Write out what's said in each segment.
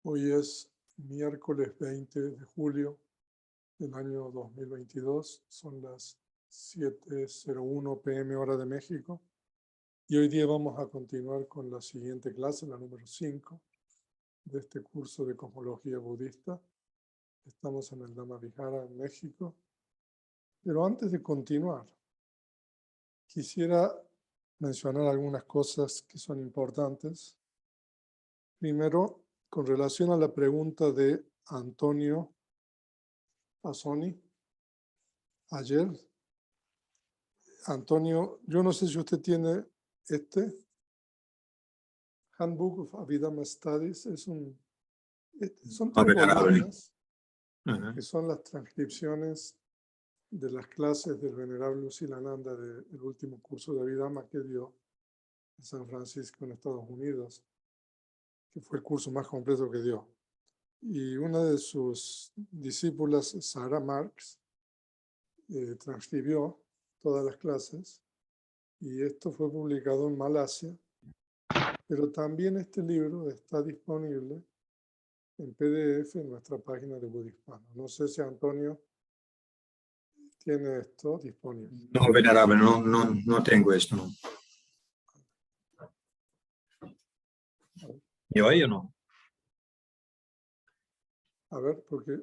Hoy es miércoles 20 de julio del año 2022. Son las 7:01 p.m. hora de México. Y hoy día vamos a continuar con la siguiente clase, la número 5 de este curso de cosmología budista. Estamos en el Dhammavihara en México. Pero antes de continuar, quisiera mencionar algunas cosas que son importantes. Primero, con relación a la pregunta de Antonio Pasoni ayer. Antonio, yo no sé si usted tiene este Handbook of Abhidhamma Studies. Son No, 3 venerable. volúmenes Ajá. que son las transcripciones de las clases del venerable Usilananda del último curso de Abhidhamma que dio en San Francisco, en Estados Unidos, que fue el curso más completo que dio. Y una de sus discípulas, Sarah Marks, transcribió todas las clases, y esto fue publicado en Malasia, pero también este libro está disponible en PDF en nuestra página de Budispano. No sé si Antonio tiene esto disponible. No, venerable, no tengo esto. No. ¿Me oye o no? A ver, porque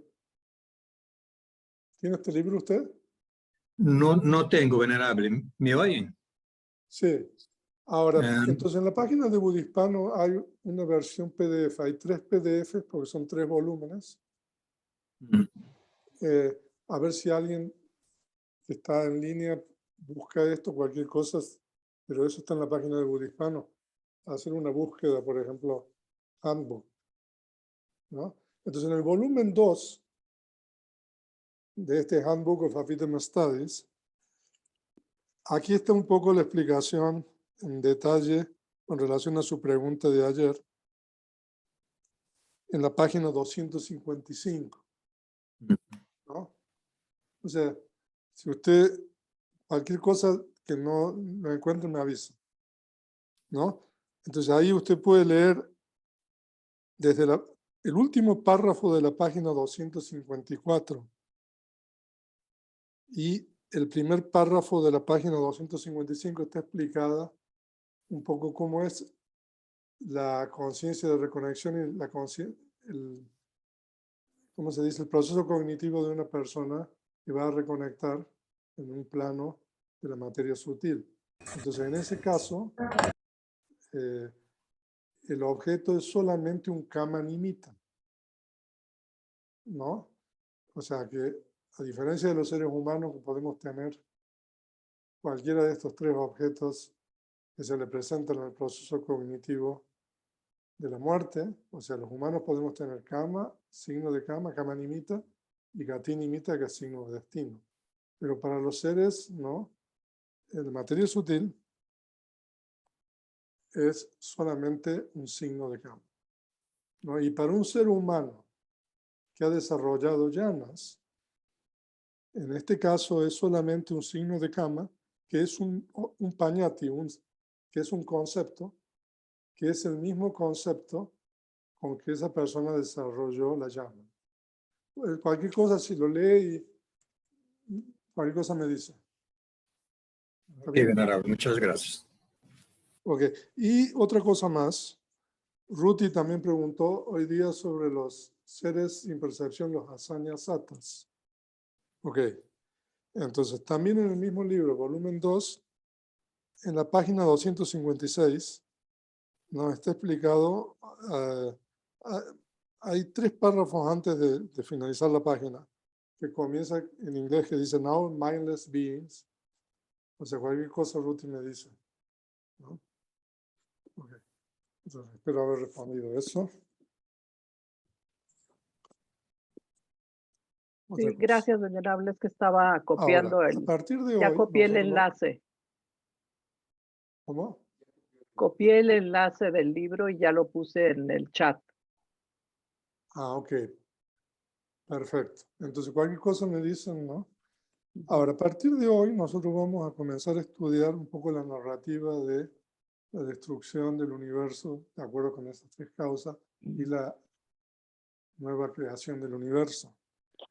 ¿tiene este libro usted? No tengo, venerable. ¿Me oyen? Sí. Ahora, Eh, entonces en la página de Budispano hay una versión PDF. Hay 3 PDFs porque son 3 volúmenes. A ver si alguien que está en línea busca esto, cualquier cosa, pero eso está en la página de Budispano. Hacer una búsqueda, por ejemplo, Handbook, ¿no? Entonces, en el volumen 2 de este Handbook of Abhidhamma Studies, aquí está un poco la explicación en detalle con relación a su pregunta de ayer, en la página 255, ¿no? O sea, si usted, cualquier cosa que no lo encuentre, me avisa, ¿no? Entonces, ahí usted puede leer desde el último párrafo de la página 254 y el primer párrafo de la página 255 está explicada un poco cómo es la conciencia de reconexión y la conciencia, ¿cómo se dice? El proceso cognitivo de una persona que va a reconectar en un plano de la materia sutil. Entonces, en ese caso, el objeto es solamente un kama nimitta, ¿no? O sea que, a diferencia de los seres humanos, que podemos tener cualquiera de estos 3 objetos que se le presentan en el proceso cognitivo de la muerte, o sea, los humanos podemos tener kama, signo de kama nimitta, y gati nimitta, que es signo de destino. Pero para los seres, no. El material sutil es solamente un signo de kama, ¿no? Y para un ser humano que ha desarrollado llanas, en este caso es solamente un signo de kama, que es un pañati, que es un concepto, que es el mismo concepto con que esa persona desarrolló la llama. Cualquier cosa, si lo lee, cualquier cosa me dice. ¿Está sí, bien? venerable, muchas gracias. Ok. Y otra cosa más. Ruti también preguntó hoy día sobre los seres sin percepción, los asanya satas. Ok. Entonces, también en el mismo libro, volumen 2, en la página 256, nos está explicado, hay 3 párrafos antes de finalizar la página, que comienza en inglés, que dice, now mindless beings. O sea, cualquier cosa Ruti me dice, ¿no? Okay. Entonces, espero haber respondido eso. Otra Sí, cosa. gracias, venerable, es que estaba Ahora, copiando a partir de ya hoy, copié el nosotros enlace, ¿cómo? copié el enlace del libro y ya lo puse en el chat. Ok. Perfecto. Entonces, cualquier cosa me dicen, ¿no? Ahora, a partir de hoy, nosotros vamos a comenzar a estudiar un poco la narrativa de la destrucción del universo, de acuerdo con esas 3 causas, y la nueva creación del universo.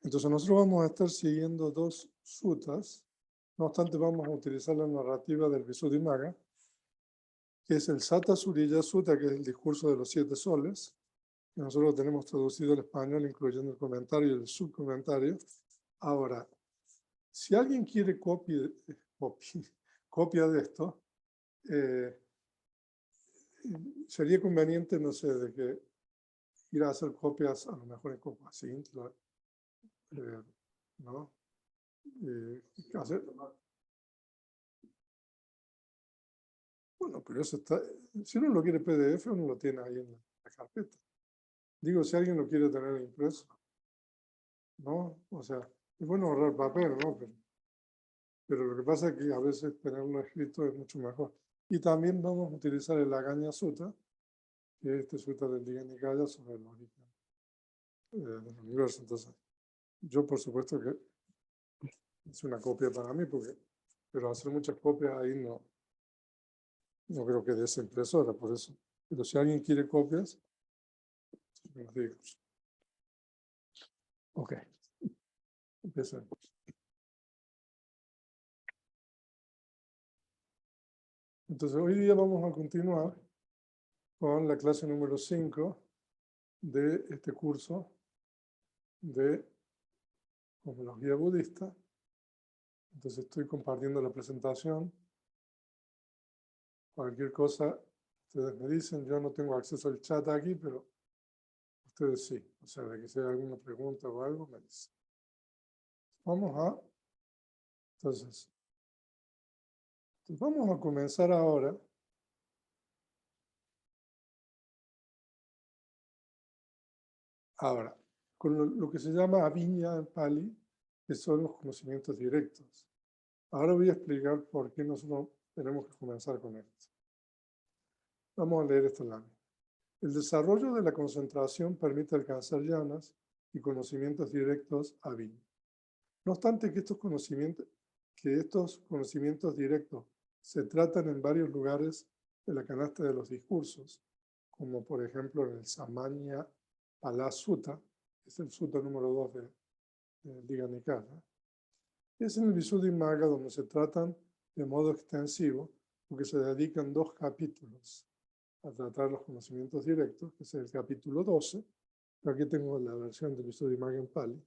Entonces nosotros vamos a estar siguiendo dos suttas. No obstante, vamos a utilizar la narrativa del Visuddhimagga, que es el Sata Suriya Sutta, que es el discurso de los 7 soles, que nosotros lo tenemos traducido al español, incluyendo el comentario y el subcomentario. Ahora, si alguien quiere copia de esto, sería conveniente, no sé, de que ir a hacer copias a lo mejor en Copacint, ¿no? Bueno, pero eso está, si uno lo quiere PDF, uno lo tiene ahí en la carpeta. Digo, si alguien lo quiere tener impreso, ¿no? O sea, es bueno ahorrar papel, ¿no? Pero lo que pasa es que a veces tenerlo escrito es mucho mejor. Y también vamos a utilizar el Aggañña Sutta, que es este sutta del Digha Nikaya sobre el origen del universo. Entonces, yo por supuesto que hice una copia para mí, pero hacer muchas copias ahí no creo que de esa impresora, por eso. Pero si alguien quiere copias, me los diga. Ok. Empezamos. Entonces, hoy día vamos a continuar con la clase número 5 de este curso de cosmología budista. Entonces, estoy compartiendo la presentación. Cualquier cosa, ustedes me dicen, yo no tengo acceso al chat aquí, pero ustedes sí. O sea, de que si hay alguna pregunta o algo, me dicen. Entonces, vamos a comenzar ahora con lo que se llama aviñña en Pali, que son los conocimientos directos. Ahora voy a explicar por qué nosotros tenemos que comenzar con esto. Vamos a leer esta lámina. El desarrollo de la concentración permite alcanzar llanas y conocimientos directos aviñña. No obstante que estos conocimientos directos se tratan en varios lugares de la canasta de los discursos, como por ejemplo en el Samanya Pala Sutta, que es el sutta número 2 del Digha Nikaya. Es en el Visuddhimagga donde se tratan de modo extensivo, porque se dedican 2 capítulos a tratar los conocimientos directos, que es el capítulo 12, aquí tengo la versión del Visuddhimagga en Pali,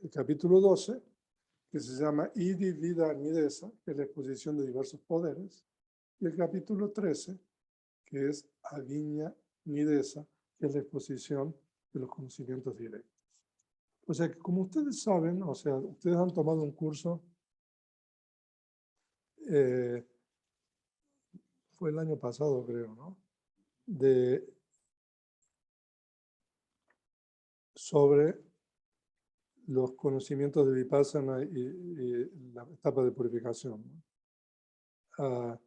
el capítulo 12, que se llama Idhi Vida Nidesa, que es la exposición de diversos poderes, y el capítulo 13, que es Aviñña Nidesa, que es la exposición de los conocimientos directos. O sea que como ustedes saben, o sea, ustedes han tomado un curso, fue el año pasado creo, ¿no? Sobre los conocimientos de Vipassana y la etapa de purificación, ¿no?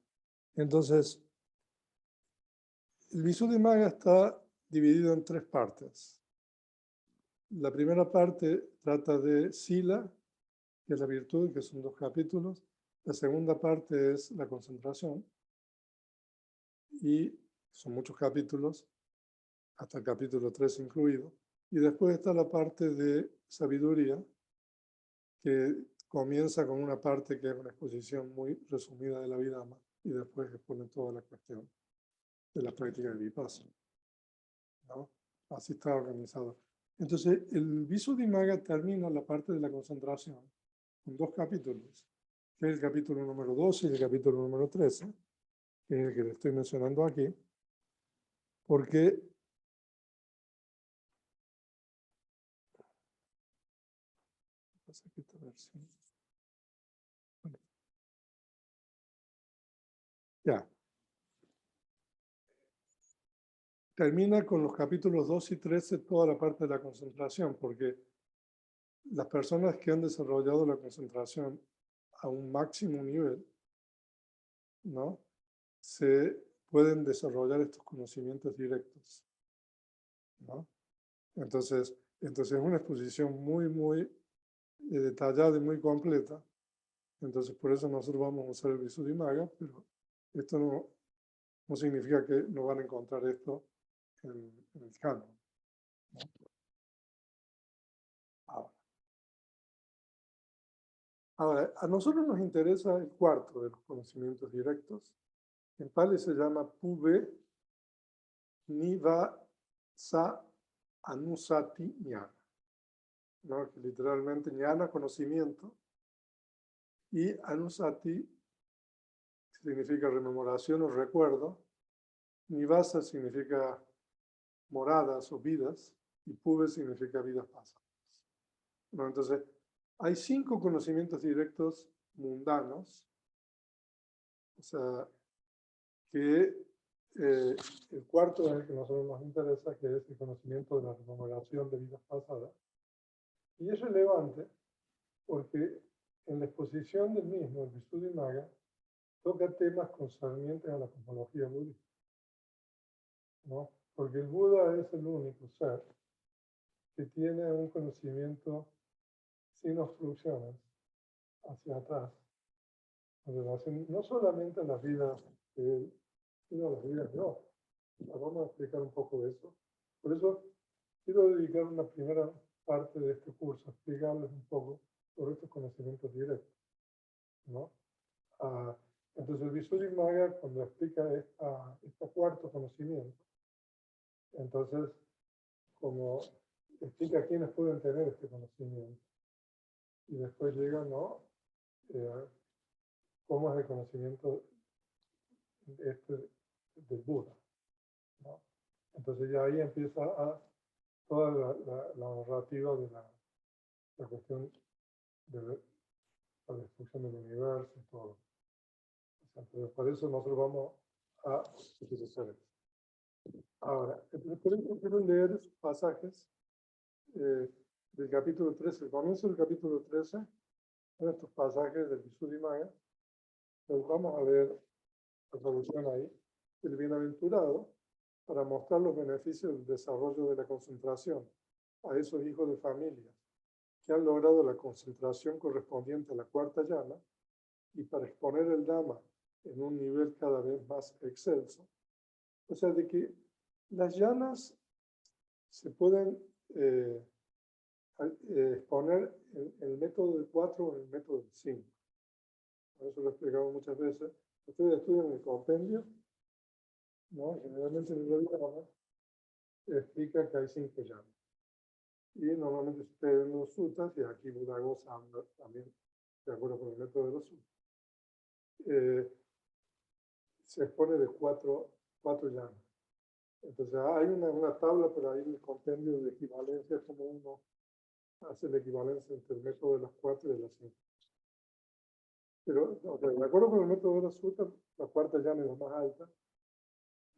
Entonces, el Visuddhimagga está dividido en 3 partes. La primera parte trata de Sila, que es la virtud, que son 2 capítulos. La segunda parte es la concentración, y son muchos capítulos, hasta el capítulo 3 incluido. Y después está la parte de sabiduría, que comienza con una parte que es una exposición muy resumida de la Abhidhamma, y después expone toda la cuestión de la práctica de Vipassana, ¿no? Así está organizado. Entonces, el Visuddhimagga termina la parte de la concentración con 2 capítulos, que es el capítulo número 12 y el capítulo número 13, que es el que le estoy mencionando aquí, porque ya. Termina con los capítulos 2 y 13 toda la parte de la concentración, porque las personas que han desarrollado la concentración a un máximo nivel, ¿no? Se pueden desarrollar estos conocimientos directos, ¿no? Entonces es una exposición muy detallada y muy completa. Entonces, por eso nosotros vamos a usar el Visuddhimagga, pero esto no significa que no van a encontrar esto en el canon, ¿no? Ahora, a nosotros nos interesa el cuarto de los conocimientos directos. En Pali se llama Pube Nivasa Anusati Jnana, ¿no? Que literalmente Jnana, conocimiento, y Anusati significa rememoración o recuerdo, Nivasa significa moradas o vidas, y Pube significa vidas pasadas. ¿No? Entonces, hay 5 conocimientos directos mundanos, o sea, que el cuarto es el que a nosotros nos interesa, que es el conocimiento de la rememoración de vidas pasadas. Y es relevante porque en la exposición del mismo, el Visuddhimagga, toca temas concernientes a la cosmología budista, ¿no? Porque el Buda es el único ser que tiene un conocimiento sin obstrucciones hacia atrás, en relación no solamente a las vidas de él, sino a las vidas de otros. Vamos a explicar un poco de eso. Por eso quiero dedicar una primera parte de este curso a explicarles un poco sobre estos conocimientos directos, ¿no? Entonces el Visuddhimagga, cuando explica este cuarto conocimiento, entonces como explica quiénes pueden tener este conocimiento. Y después llega, ¿no? Cómo es el conocimiento del Buda, ¿no? Entonces ya ahí empieza toda la narrativa de la cuestión de la destrucción del universo y todo. Entonces, por eso nosotros vamos a utilizar esto. Ahora, quiero leer pasajes del capítulo 13, el comienzo del capítulo 13, en estos pasajes del Visuddhimagga. Entonces vamos a ver la traducción ahí. El bienaventurado, para mostrar los beneficios del desarrollo de la concentración a esos hijos de familia que han logrado la concentración correspondiente a la cuarta llama, y para exponer el Dhamma en un nivel cada vez más excelso. O sea, de que las llanas se pueden exponer en el método del 4 o en el método del 5. Eso lo he explicado muchas veces. Ustedes estudian el compendio, ¿no? Generalmente en el Vediana explica que hay 5 llamas. Y normalmente se ustedes ven los sutras, y aquí Buddhaghosa habla también de acuerdo con el método de los sutras. Se expone de 4 llamas. Entonces hay una tabla por ahí en el compendio de equivalencia, como uno hace la equivalencia entre el método de las 4 y de las 5. Pero de acuerdo con el método de los sutras, la cuarta llama es la más alta,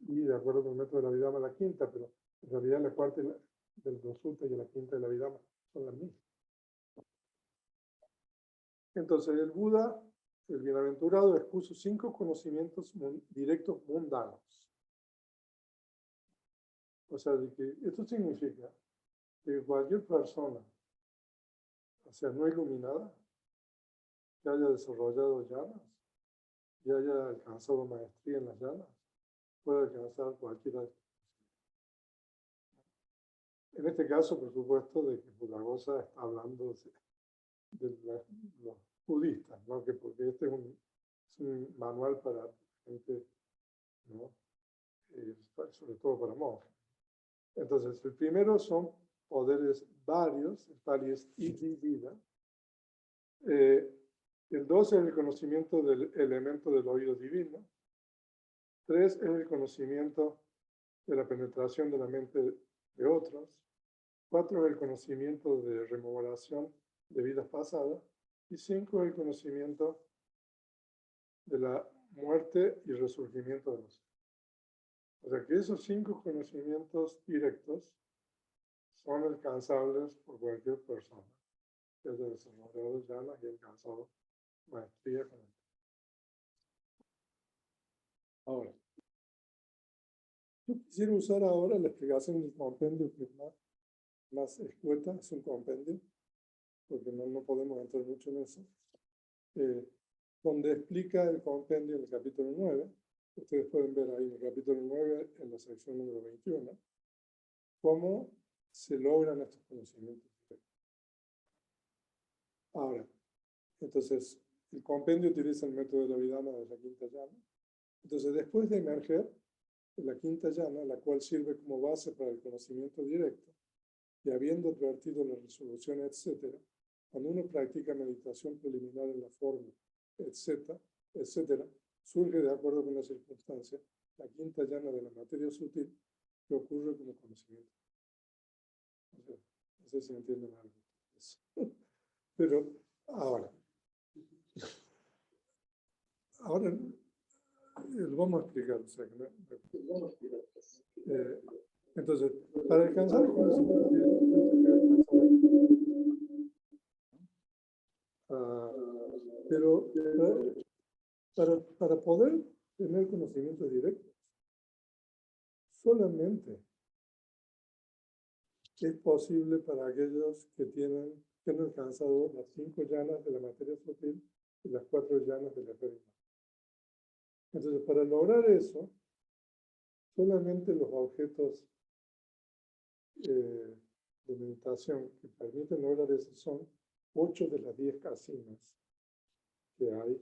y de acuerdo con el método de la Abhidhamma la quinta, pero en realidad la cuarta del Sutta y la quinta de la Abhidhamma son las mismas. Entonces el Buda, el bienaventurado, expuso 5 conocimientos directos mundanos. O sea, de que esto significa que cualquier persona, o sea, no iluminada, que haya desarrollado llamas, y haya alcanzado maestría en las llamas, puede alcanzar cualquiera de estos. En este caso, por supuesto, de que Buddhaghosa está hablando de los budistas, ¿no? Porque este es un manual para gente, ¿no? Sobre todo para monjes. Entonces, el primero son poderes varios, el Pali es Iti Vida. El 2 es el conocimiento del elemento del oído divino. 3 es el conocimiento de la penetración de la mente de otros. 4 es el conocimiento de rememoración de vidas pasadas. Y 5 es el conocimiento de la muerte y resurgimiento de los seres. O sea que esos 5 conocimientos directos son alcanzables por cualquier persona que haya desarrollado llamas y alcanzado maestría con él. Ahora, yo quisiera usar ahora la explicación del compendio, que es más escueta, es un compendio, porque no podemos entrar mucho en eso, donde explica el compendio en el capítulo 9. Ustedes pueden ver ahí en el capítulo 9, en la sección número 21, cómo se logran estos conocimientos. Ahora, Entonces, el compendio utiliza el método de la Abhidhamma de la quinta llana. Entonces, después de emerger de la quinta llana, la cual sirve como base para el conocimiento directo, y habiendo advertido la resolución, etc., cuando uno practica meditación preliminar en la forma, etc., surge de acuerdo con la circunstancia la quinta llana de la materia sutil que ocurre como conocimiento. O sea, no sé si me entienden algo. Pero ahora lo vamos a explicar. O sea, entonces, para alcanzar el conocimiento pero para poder tener conocimiento directo, solamente es posible para aquellos que han alcanzado las 5 llanas de la materia sutil y las 4 llanas de la esfera. Entonces, para lograr eso, solamente los objetos de meditación que permiten lograr eso son 8 de las 10 casinas que hay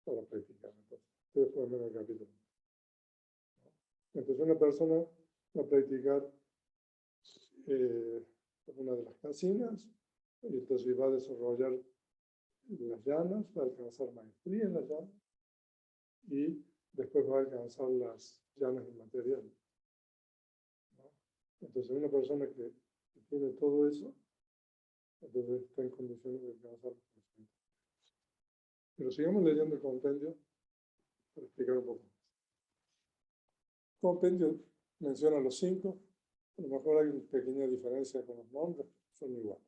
para practicar. Entonces, ustedes pueden ver el capítulo. Entonces, una persona va a practicar una de las casinas, y entonces va a desarrollar las llanas, va a alcanzar maestría en las llanas, y después va a alcanzar las llanas inmateriales. ¿No? Entonces, una persona que tiene todo eso, entonces está en condiciones de alcanzar los conocimientos. Pero sigamos leyendo el compendio para explicar un poco más. El compendio menciona los 5, a lo mejor hay una pequeña diferencia con los nombres, son iguales.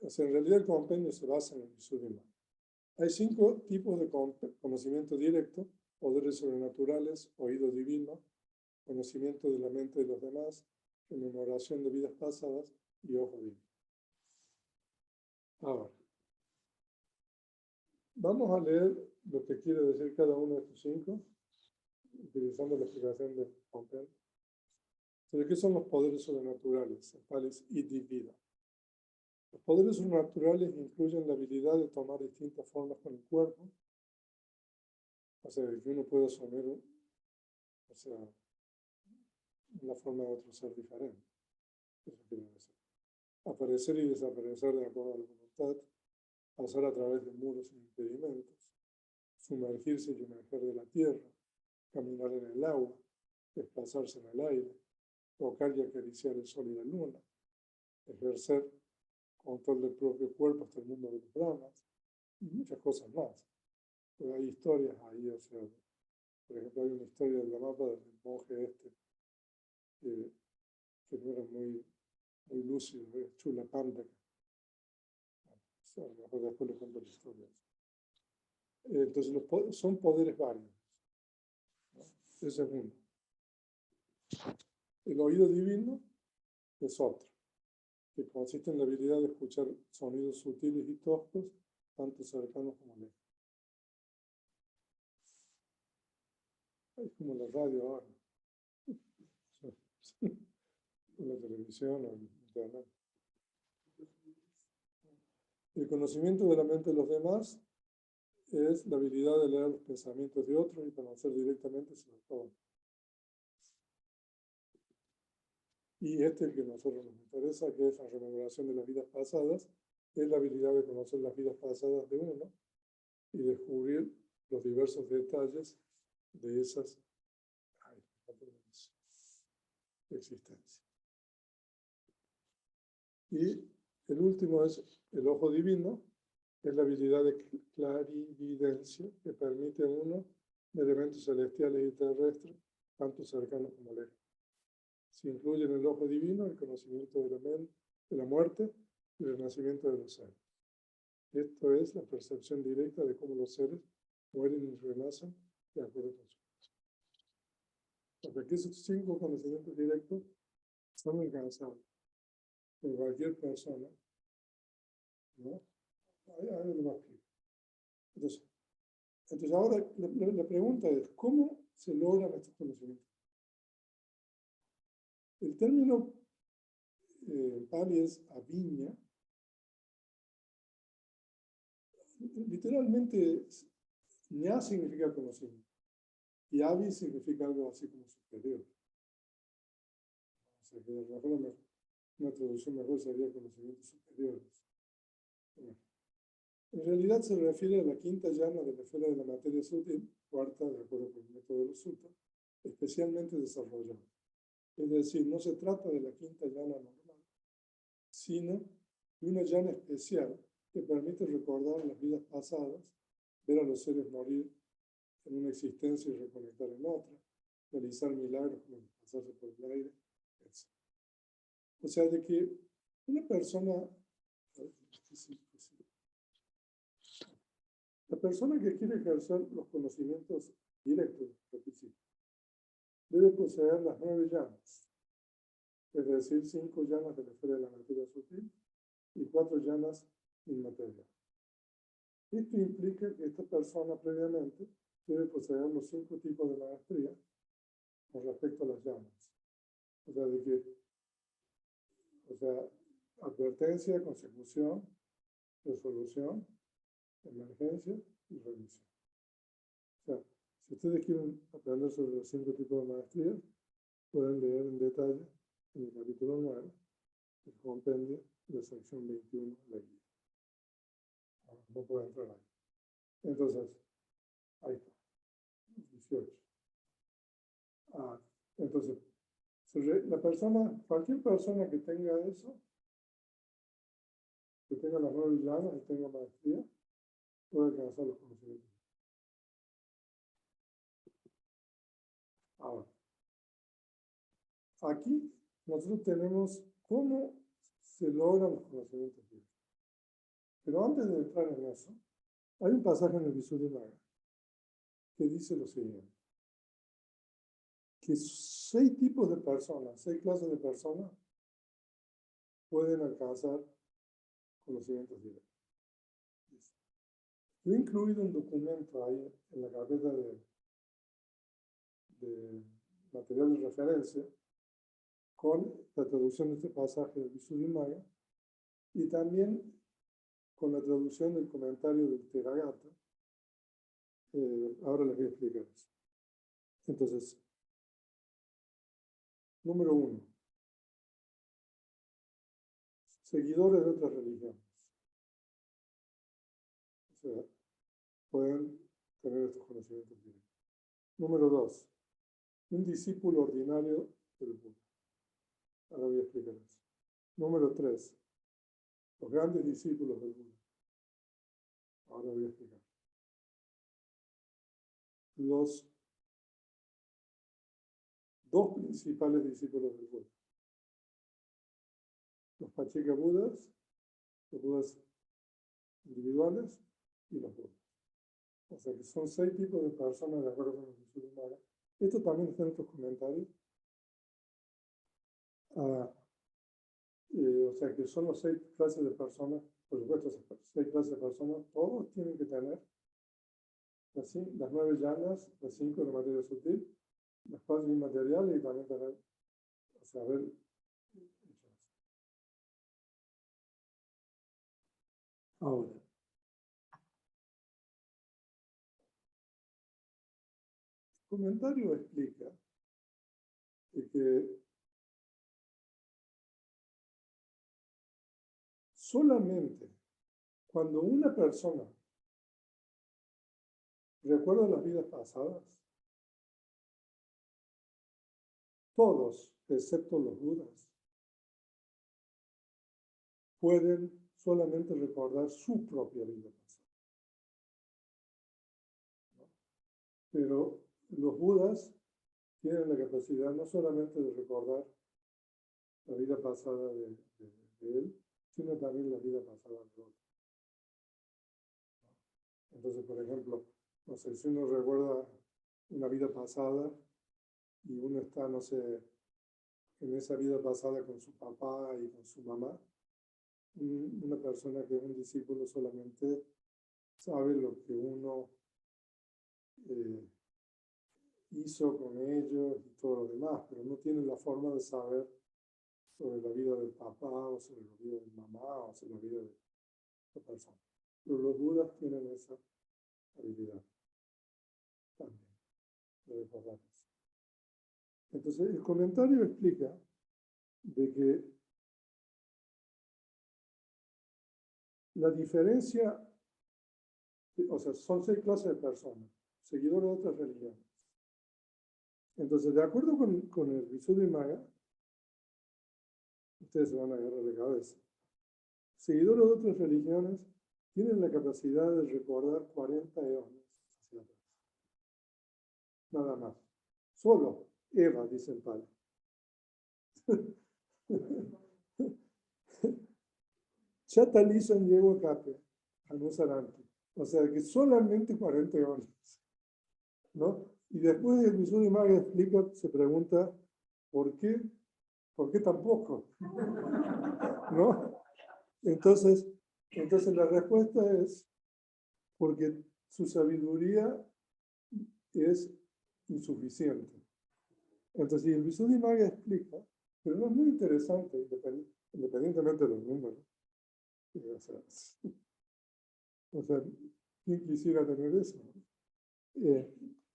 O sea, en realidad el compendio se basa en el Visuddhimagga. Hay 5 tipos de conocimiento directo: poderes sobrenaturales, oído divino, conocimiento de la mente de los demás, rememoración de vidas pasadas y ojo divino. Ahora, vamos a leer lo que quiere decir cada uno de estos 5, utilizando la explicación del compendio. Entonces, ¿qué son los poderes sobrenaturales? Tales y divina. Los poderes sobrenaturales incluyen la habilidad de tomar distintas formas con el cuerpo, o sea, que uno puede asumir, la forma de otro ser diferente. Eso quiere decir. Aparecer y desaparecer de acuerdo a la voluntad, pasar a través de muros sin impedimentos, sumergirse y emerger de la tierra, caminar en el agua, desplazarse en el aire, tocar y acariciar el sol y la luna, ejercer control del propio cuerpo hasta el mundo de los brahmas, y muchas cosas más. Pero hay historias ahí, o sea, por ejemplo, hay una historia del mapa del monje que no era muy lúcido, Chula Pandaka. O sea, a lo mejor después le cuento la historia. Entonces, son poderes varios, ¿no? Ese es uno. El oído divino es otro, que consiste en la habilidad de escuchar sonidos sutiles y toscos, tanto cercanos como lejos. Es como la radio ahora, o la televisión, o el internet. El conocimiento de la mente de los demás es la habilidad de leer los pensamientos de otros y conocer directamente sobre todo. Y el que a nosotros nos interesa, que es la rememoración de las vidas pasadas, es la habilidad de conocer las vidas pasadas de uno y descubrir los diversos detalles de esas existencias. Y el último es el ojo divino, es la habilidad de clarividencia que permite a uno de elementos celestiales y terrestres, tanto cercanos como lejos. Se incluye en el ojo divino el conocimiento de la muerte y el renacimiento de los seres. Esto es la percepción directa de cómo los seres mueren y renacen de acuerdo con su caso. Porque aquí esos 5 conocimientos directos son alcanzables por cualquier persona, ¿no? Ahí lo más explico. Entonces ahora la pregunta es, ¿cómo se logran estos conocimientos? El término pali es aviña, literalmente, ña significa conocimiento. Y avi significa algo así como superior. O sea que una traducción mejor sería conocimientos superiores. Bueno, en realidad se refiere a la quinta llana de la esfera de la materia sutil, cuarta de acuerdo con el método de los sutras, especialmente desarrollada. Es decir, no se trata de la quinta llana normal, sino de una llana especial que permite recordar las vidas pasadas, ver a los seres morir en una existencia y reconectar en otra, realizar milagros como pasarse por el aire, etc. O sea, de que una persona, la persona que quiere ejercer los conocimientos directos, debe poseer las 9 llanas, es decir, 5 llanas de la esfera de la materia sutil y 4 llanas inmateriales. Esto implica que esta persona previamente debe poseer los 5 tipos de maestría con respecto a las llamas. O sea, advertencia, consecución, resolución, emergencia y revisión. O sea, si ustedes quieren aprender sobre los 5 tipos de maestría, pueden leer en detalle en el capítulo 9, el compendio de sección 21 de la guía. No puedo entrar ahí. Entonces, ahí está. 18. Entonces, cualquier persona que tenga eso, que tenga las 9 llanas y tenga maestría, puede alcanzar los conocimientos. Ahora, aquí nosotros tenemos cómo se logran los conocimientos directos. Pero antes de entrar en eso, hay un pasaje en el Visuddhimagga que dice lo siguiente: que 6 tipos de personas, 6 clases de personas pueden alcanzar conocimientos directos. Yo he incluido un documento ahí en la carpeta de material de referencia con la traducción de este pasaje del Visuddhimagga y también con la traducción del comentario del Theragatha. Ahora les voy a explicar eso. Entonces, número 1. Seguidores de otras religiones. O sea, pueden tener estos conocimientos directos. Número 2. Un discípulo ordinario del Buda. Ahora voy a explicar eso. Número 3. Los grandes discípulos del Buda. Ahora voy a explicar. Los 2 principales discípulos del Buda. Los Pacheka Budas, los Budas individuales y los Budas. O sea que son 6 tipos de personas de acuerdo con el Visuddhimagga. Esto también está en otros comentarios. O sea que son las 6 clases de personas, por supuesto, esas 6 clases de personas, todos tienen que tener las 9 llanas, las 5 de materia sutil, las 4 inmateriales y también tener, saber. Ahora, el comentario explica que solamente cuando una persona recuerda las vidas pasadas, todos, excepto los Budas, pueden solamente recordar su propia vida pasada. Pero los Budas tienen la capacidad no solamente de recordar la vida pasada de él, sino también la vida pasada de otro. Entonces, por ejemplo, no sé, si uno recuerda una vida pasada y uno está, no sé, en esa vida pasada con su papá y con su mamá, una persona que es un discípulo solamente sabe lo que uno hizo con ellos y todo lo demás, pero no tiene la forma de saber sobre la vida del papá o sobre la vida de mamá o sobre la vida de otra persona. pero los Budas tienen esa habilidad también de recordar eso. Entonces, el comentario explica de que la diferencia, o sea, son 6 clases de personas, seguidores de otras religiones. Entonces, de acuerdo con el Visuddhimagga, ustedes se van a agarrar de cabeza. Seguidores de otras religiones tienen la capacidad de recordar 40 eones hacia atrás. Nada más. Solo Eva, dice el padre. Chatalisan Diego Cape, Anusaranti. O sea que solamente 40 eones, ¿no? Y después el Visuddhimagga explica, se pregunta, ¿por qué? ¿Por qué tampoco? ¿No? Entonces la respuesta es porque su sabiduría es insuficiente. Entonces, el Visuddhimagga explica, pero no es muy interesante, independientemente de los números. O sea, ¿quién quisiera tener eso?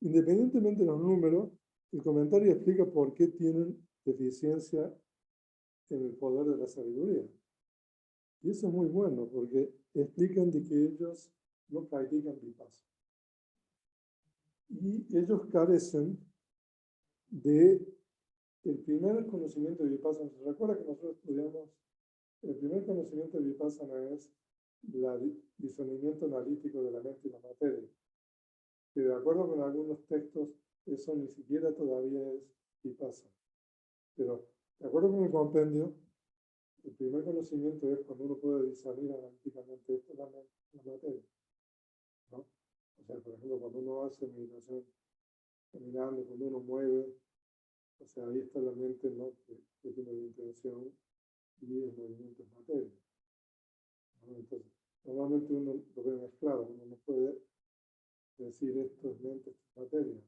Independientemente de los números, el comentario explica por qué tienen deficiencia en el poder de la sabiduría. Y eso es muy bueno, porque explican de que ellos no practican vipassana. Y ellos carecen de el primer conocimiento de vipassana. ¿Se recuerda que nosotros estudiamos? El primer conocimiento de vipassana es el discernimiento analítico de la mente y la materia. Que de acuerdo con algunos textos, eso ni siquiera todavía es vipassana. Pero de acuerdo con el compendio, el primer conocimiento es cuando uno puede discernir analíticamente esto, la materia, ¿no? O sea, por ejemplo, cuando uno hace meditación caminando, cuando uno mueve, o sea, ahí está la mente, ¿no? que tiene la intención y el movimiento es materia, ¿no? Entonces, normalmente uno lo ve mezclado, uno no puede decir esto es mente, esto es materia,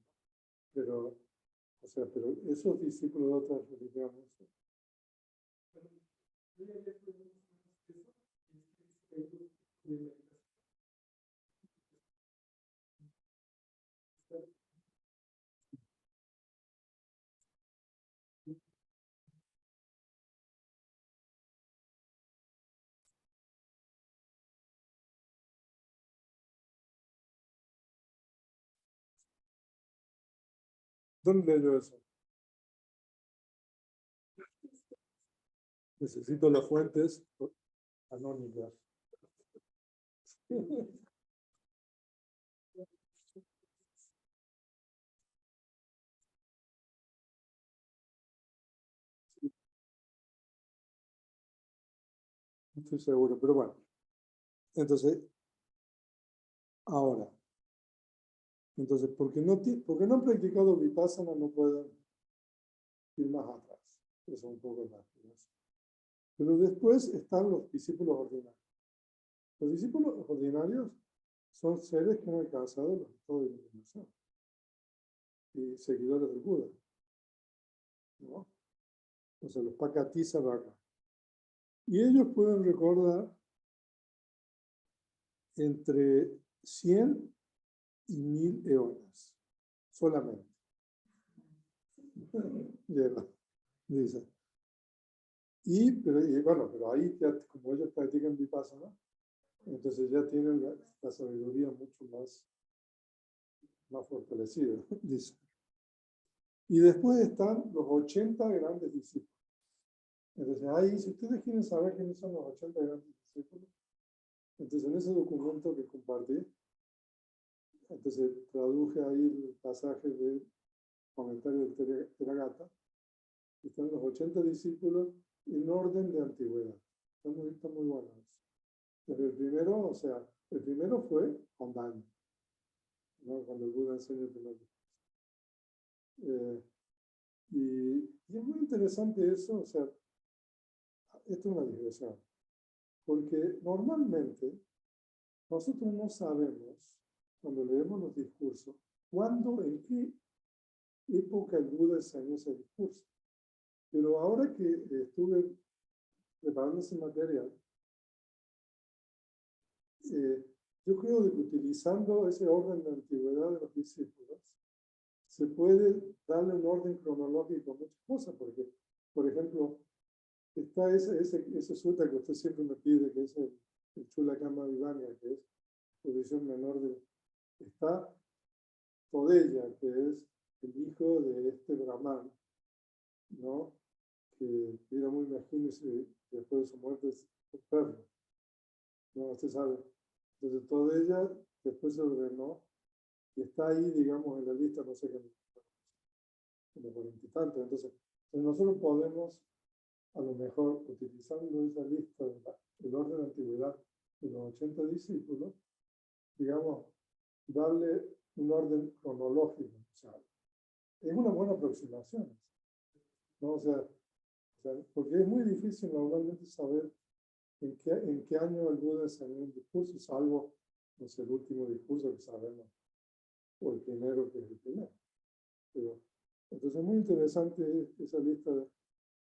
pero, o sea, pero esos discípulos de otras religiones, ¿dónde leyó eso? Necesito las fuentes anónimas. No estoy seguro, pero bueno. Entonces, ahora, entonces, porque no han practicado vipassana, no pueden ir más atrás. Eso es un poco la explicación. Pero después están los discípulos ordinarios. Los discípulos ordinarios son seres que han alcanzado los estados de iluminación y seguidores del Buda, ¿no? O sea, los Pakatisa Vaka. Y ellos pueden recordar entre 100 y 1000 eones, solamente. Lleva, dice. Pero ahí ya, como ellos practican vipassana, entonces ya tienen la sabiduría mucho más fortalecida, dice. Y después están los 80 grandes discípulos. Entonces ahí, si ustedes quieren saber quiénes son los 80 grandes discípulos, entonces en ese documento que compartí, entonces traduje ahí el pasaje del comentario del Theragatha. Están los 80 discípulos en orden de antigüedad. Está muy bueno eso. Pero el primero fue Ondani, ¿no? Cuando el Buda enseña el primer y es muy interesante eso, o sea, esto es una digresión, porque normalmente nosotros no sabemos, cuando leemos los discursos, cuándo, en qué época el Buda enseñó ese discurso. Pero ahora que estuve preparando ese material, yo creo que utilizando ese orden de antigüedad de los discípulos, se puede darle un orden cronológico a muchas cosas, porque, por ejemplo, está ese sutta que usted siempre me pide, que es el Chulakama Vivanya, que es posición menor de... Está Todella, que es el hijo de este Brahman, ¿no? Que era muy mezquino y después de su muerte es enfermo. ¿No? Usted sabe. Entonces, Todella después se ordenó y está ahí, digamos, en la lista, no sé qué, como 40 y tantos. Entonces, nosotros podemos, a lo mejor, utilizando esa lista del orden de antigüedad de los 80 discípulos, digamos, darle un orden cronológico. O sea, es una buena aproximación, ¿no? O sea, porque es muy difícil normalmente saber en qué año el Buda enseñó un discurso, salvo, no sé, el último discurso que sabemos, o el primero que es el primero. Pero, entonces es muy interesante esa lista.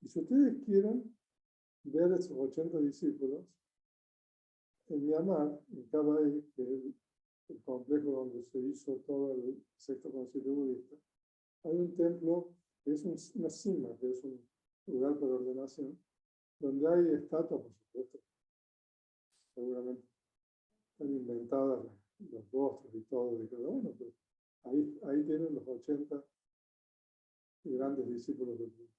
Y si ustedes quieren ver esos 80 discípulos, en Myanmar, en Kabai, que es el complejo donde se hizo todo el sexto concilio budista, hay un templo que es una cima, que es un lugar para ordenación, donde hay estatuas, por supuesto, seguramente están inventadas los rostros y todo de cada uno, pero ahí tienen los 80 grandes discípulos del Buda.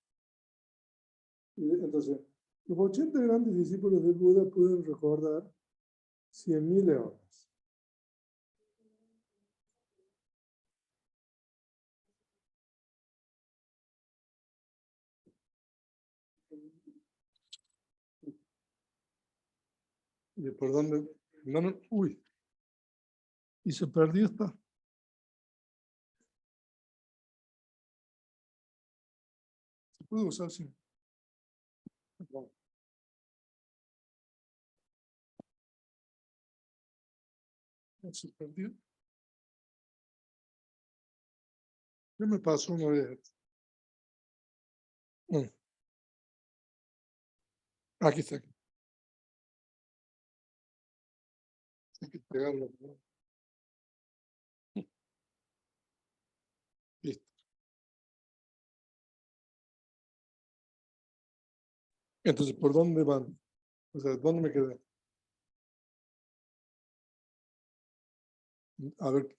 Y entonces, los 80 grandes discípulos del Buda pueden recordar 100.000 leones. ¿Y por dónde? No, uy. Y se perdió esta. Se puede usar sin. No. Se perdió. ¿Qué me pasó una vez? Aquí está. Hay que pegarlo, ¿no? Listo. Entonces, ¿por dónde van? O sea, ¿dónde me quedé? A ver,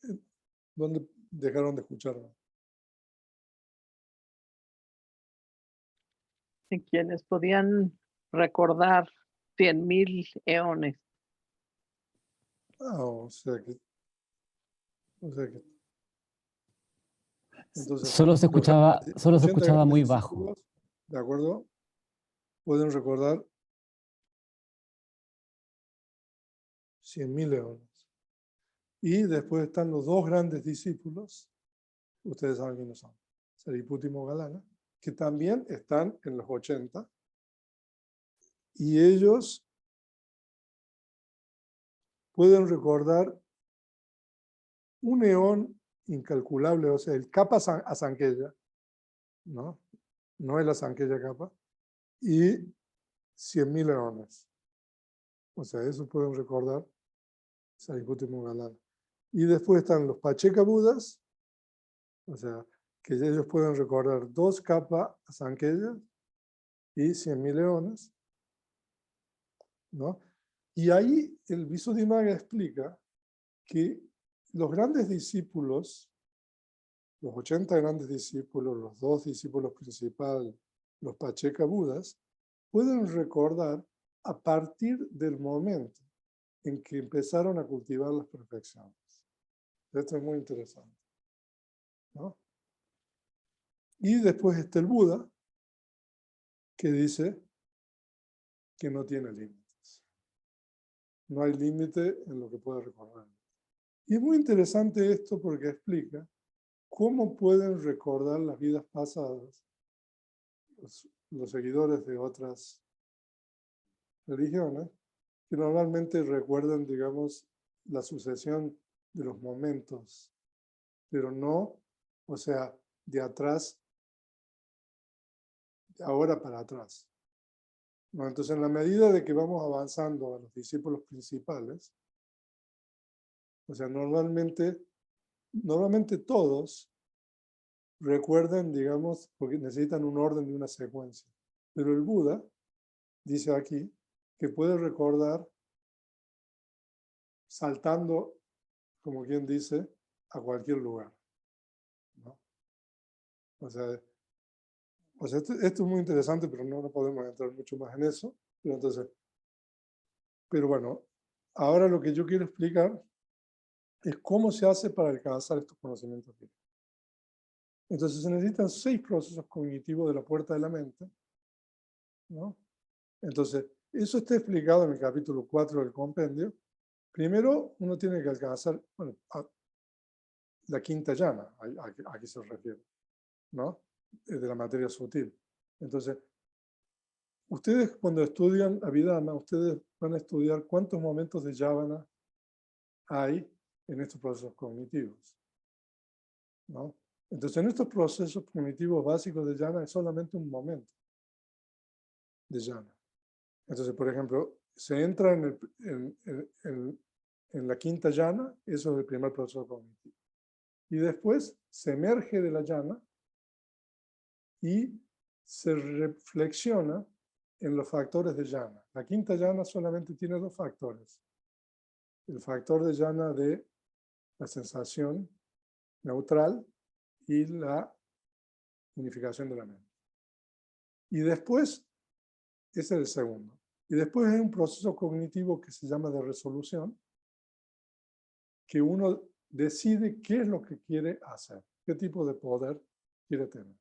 ¿dónde dejaron de escucharme? Y quienes podían recordar 100.000 eones. O sea que entonces, Solo se los grandes escuchaba 80 muy grandes bajo. discípulos, ¿de acuerdo? Pueden recordar 100.000 leones. Y después están los dos grandes discípulos, ustedes saben quiénes son, Sariputta y Moggallana, que también están en los 80, y ellos pueden recordar un eón incalculable, o sea, el Kappa Asankhya, ¿no? No es la Sankhya Kappa, y 100.000 eones. O sea, eso pueden recordar Sariputta y Moggallana. Y después están los Pacheka Budas, o sea, que ellos pueden recordar 2 Kappa Asankhya y 100.000 leones, ¿no? Y ahí el Visuddhimagga explica que los grandes discípulos, los 80 grandes discípulos, los 2 discípulos principales, los Pacheka Budas, pueden recordar a partir del momento en que empezaron a cultivar las perfecciones. Esto es muy interesante, ¿no? Y después está el Buda, que dice que no tiene límites. No hay límite en lo que puede recordar. Y es muy interesante esto porque explica cómo pueden recordar las vidas pasadas los seguidores de otras religiones, que normalmente recuerdan, digamos, la sucesión de los momentos, pero no, o sea, de atrás, de ahora para atrás. ¿No? Entonces, en la medida de que vamos avanzando a los discípulos principales, O sea, normalmente todos recuerdan, digamos, porque necesitan un orden y una secuencia. Pero el Buda dice aquí que puede recordar saltando, como quien dice, a cualquier lugar, ¿no? O sea, esto es muy interesante, pero no podemos entrar mucho más en eso. Pero bueno, ahora lo que yo quiero explicar es cómo se hace para alcanzar estos conocimientos. Entonces se necesitan 6 procesos cognitivos de la puerta de la mente, ¿no? Entonces, eso está explicado en el capítulo 4 del compendio. Primero, uno tiene que alcanzar, bueno, la quinta llana, a qué se refiere, ¿no? De la materia sutil. Entonces, ustedes cuando estudian Abhidhamma, ustedes van a estudiar cuántos momentos de yavana hay en estos procesos cognitivos, ¿no? Entonces, en estos procesos cognitivos básicos de jhana es solamente un momento de jhana. Entonces, por ejemplo, se entra en la quinta jhana, eso es el primer proceso cognitivo. Y después se emerge de la jhana y se reflexiona en los factores de jhana. La quinta jhana solamente tiene 2 factores. El factor de jhana de la sensación neutral y la unificación de la mente. Y después, ese es el segundo. Y después hay un proceso cognitivo que se llama de resolución, que uno decide qué es lo que quiere hacer, qué tipo de poder quiere tener.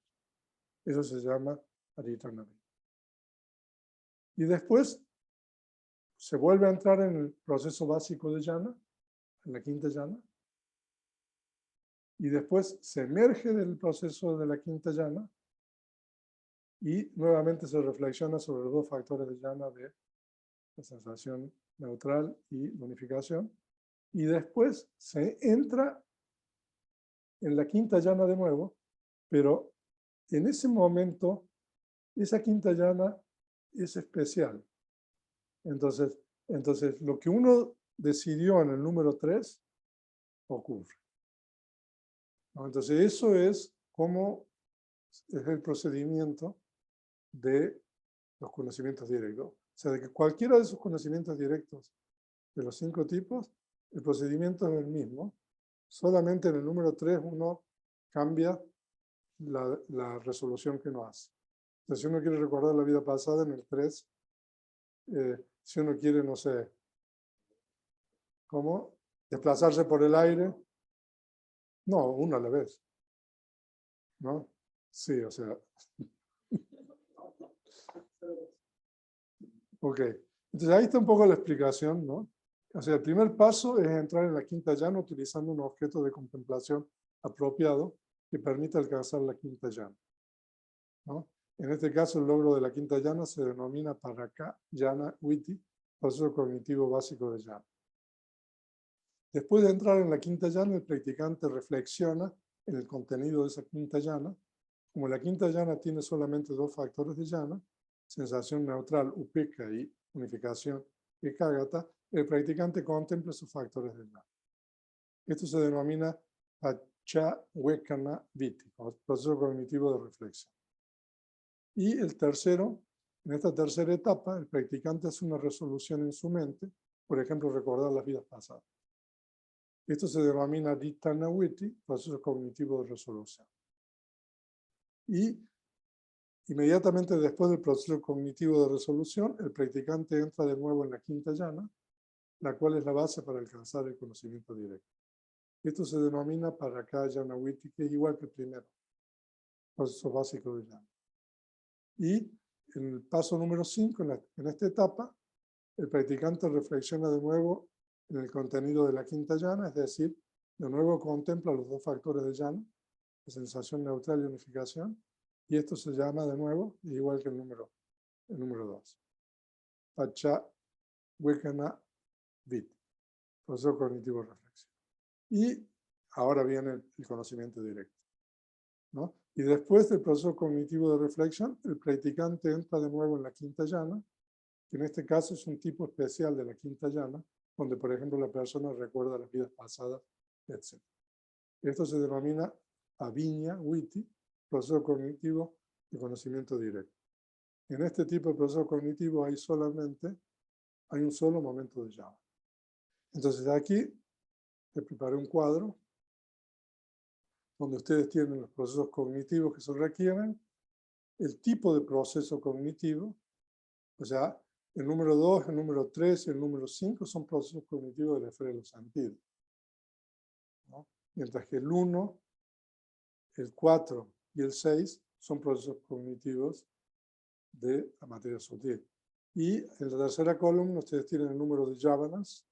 Eso se llama Aritanavit. Y después se vuelve a entrar en el proceso básico de jhana, en la quinta jhana, y después se emerge del proceso de la quinta jhana y nuevamente se reflexiona sobre los 2 factores de jhana de la sensación neutral y la unificación, y después se entra en la quinta jhana de nuevo, pero en ese momento esa quinta jhana es especial. Entonces, lo que uno decidió en el número 3 ocurre, ¿no? Entonces, eso es cómo es el procedimiento de los conocimientos directos. O sea, de que cualquiera de esos conocimientos directos de los 5 tipos, el procedimiento es el mismo. Solamente en el número 3 uno cambia la resolución que uno hace. Entonces, si uno quiere recordar la vida pasada, en el 3, si uno quiere, no sé, ¿cómo? Desplazarse por el aire. No, uno a la vez, ¿no? Sí, o sea. Ok. Entonces, ahí está un poco la explicación, ¿no? O sea, el primer paso es entrar en la quinta llana utilizando un objeto de contemplación apropiado que permita alcanzar la quinta llana, ¿no? En este caso, el logro de la quinta llana se denomina Paraka Jhana Viti, proceso cognitivo básico de jhana. Después de entrar en la quinta llana, el practicante reflexiona en el contenido de esa quinta llana. Como la quinta llana tiene solamente 2 factores de jhana, sensación neutral, upeka, y unificación, ekagata, el practicante contempla sus factores de jhana. Esto se denomina Pachawekana Viti, proceso cognitivo de reflexión. Y el tercero, en esta tercera etapa, el practicante hace una resolución en su mente, por ejemplo, recordar las vidas pasadas. Esto se denomina Dittanaviti, proceso cognitivo de resolución. Y inmediatamente después del proceso cognitivo de resolución, el practicante entra de nuevo en la quinta llana, la cual es la base para alcanzar el conocimiento directo. Esto se denomina Paraka Jhana Viti, que es igual que el primero, proceso básico de jhana. Y en el paso número 5, en esta etapa, el practicante reflexiona de nuevo en el contenido de la quinta llana, es decir, de nuevo contempla los 2 factores de jhana, la sensación neutral y unificación, y esto se llama de nuevo, igual que el número 2. Pachawekana Viti, proceso cognitivo de reflexión. Y ahora viene el conocimiento directo, ¿no? Y después del proceso cognitivo de reflexión, el practicante entra de nuevo en la quinta llana, que en este caso es un tipo especial de la quinta llana, donde, por ejemplo, la persona recuerda las vidas pasadas, etc. Esto se denomina Aviña Witi, proceso cognitivo de conocimiento directo. En este tipo de proceso cognitivo hay un solo momento de llama. Entonces aquí les preparé un cuadro donde ustedes tienen los procesos cognitivos que se requieren, el tipo de proceso cognitivo, o sea, el número 2, el número 3 y el número 5 son procesos cognitivos de la esfera de los sentidos, ¿no? Mientras que el 1, el 4 y el 6 son procesos cognitivos de la materia sutil. Y en la tercera columna ustedes tienen el número de jávanas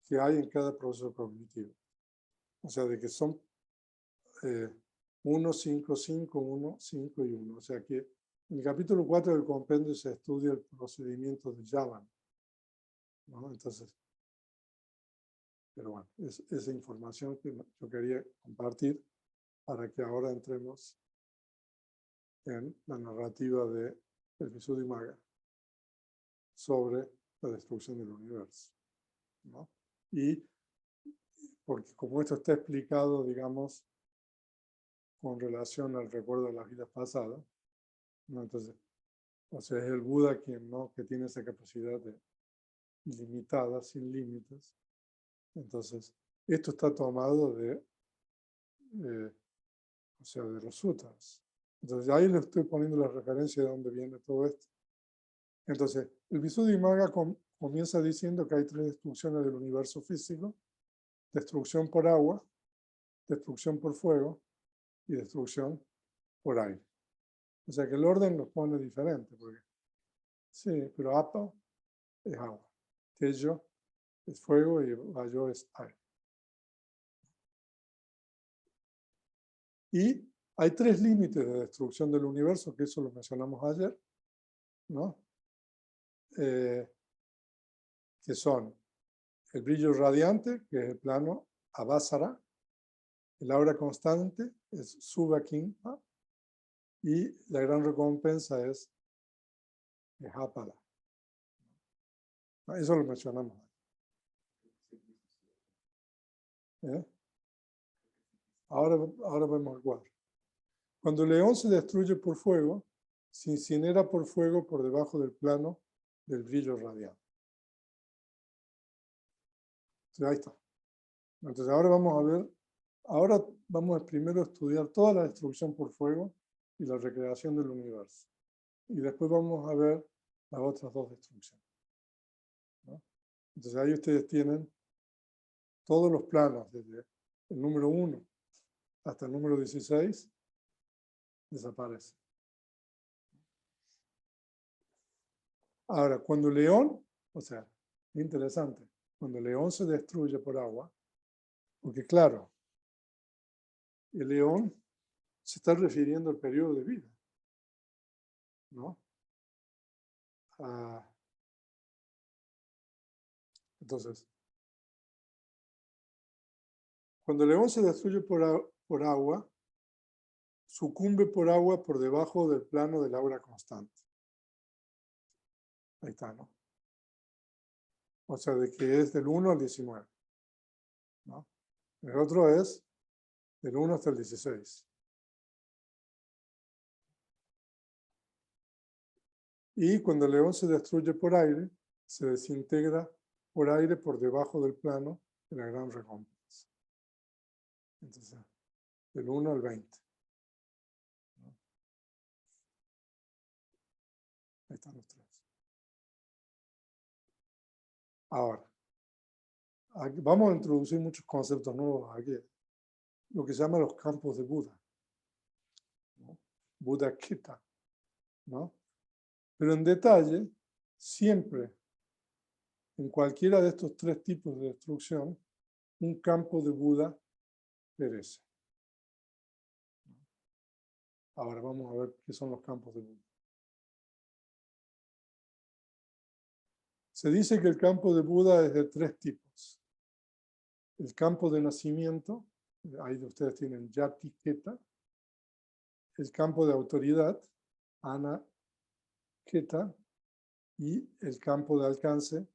que hay en cada proceso cognitivo. O sea, de que son 1, 5, 5, 1, 5 y 1. O sea que en el capítulo 4 del compendio se estudia el procedimiento de Javan, ¿no? Entonces, pero bueno, es esa información que yo quería compartir para que ahora entremos en la narrativa de el Visuddhimagga sobre la destrucción del universo, ¿no? Y porque como esto está explicado, digamos, con relación al recuerdo de las vidas pasadas, ¿no? Entonces, o sea, es el Buda quien, ¿no?, que tiene esa capacidad ilimitada, sin límites. Entonces, esto está tomado de los sutras. Entonces, ahí le estoy poniendo la referencia de dónde viene todo esto. Entonces, el Visuddhimagga comienza diciendo que hay 3 destrucciones del universo físico: destrucción por agua, destrucción por fuego y destrucción por aire. O sea que el orden los pone diferente, porque sí, pero Apa es agua, Tejo es fuego y Vayo es aire. Y hay 3 límites de destrucción del universo, que eso lo mencionamos ayer, ¿no? Que son el brillo radiante, que es el plano Avasara, el aura constante es Subhakimpa, y la gran recompensa es Hapala. Eso lo mencionamos. Ahora vemos el cuadro. Cuando el león se destruye por fuego, se incinera por fuego por debajo del plano del brillo radiante. Entonces, ahí está. Entonces ahora vamos a primero estudiar toda la destrucción por fuego y la recreación del universo. Y después vamos a ver las otras 2 destrucciones, ¿no? Entonces ahí ustedes tienen todos los planos, desde el número 1 hasta el número 16, desaparece. Ahora, cuando el león, o sea, interesante, cuando el león se destruye por agua, porque claro, el león se está refiriendo al periodo de vida, ¿no? Entonces, cuando el león se destruye por agua, sucumbe por agua por debajo del plano del aura constante. Ahí está, ¿no? O sea, de que es del 1 al 19, ¿no? El otro es del 1 hasta el 16. Y cuando el león se destruye por aire, se desintegra por aire por debajo del plano de la gran recompensa. Entonces, del 1 al 20. ¿No? Ahí están los 3. Ahora, aquí vamos a introducir muchos conceptos nuevos aquí. Lo que se llama los campos de Buda, ¿no? Buda Kita, ¿no? Pero en detalle, siempre, en cualquiera de estos 3 tipos de destrucción, un campo de Buda perece. Ahora vamos a ver qué son los campos de Buda. Se dice que el campo de Buda es de 3 tipos. El campo de nacimiento, ahí ustedes tienen Yati Keta. El campo de autoridad, Ana Keta. Y el campo de alcance,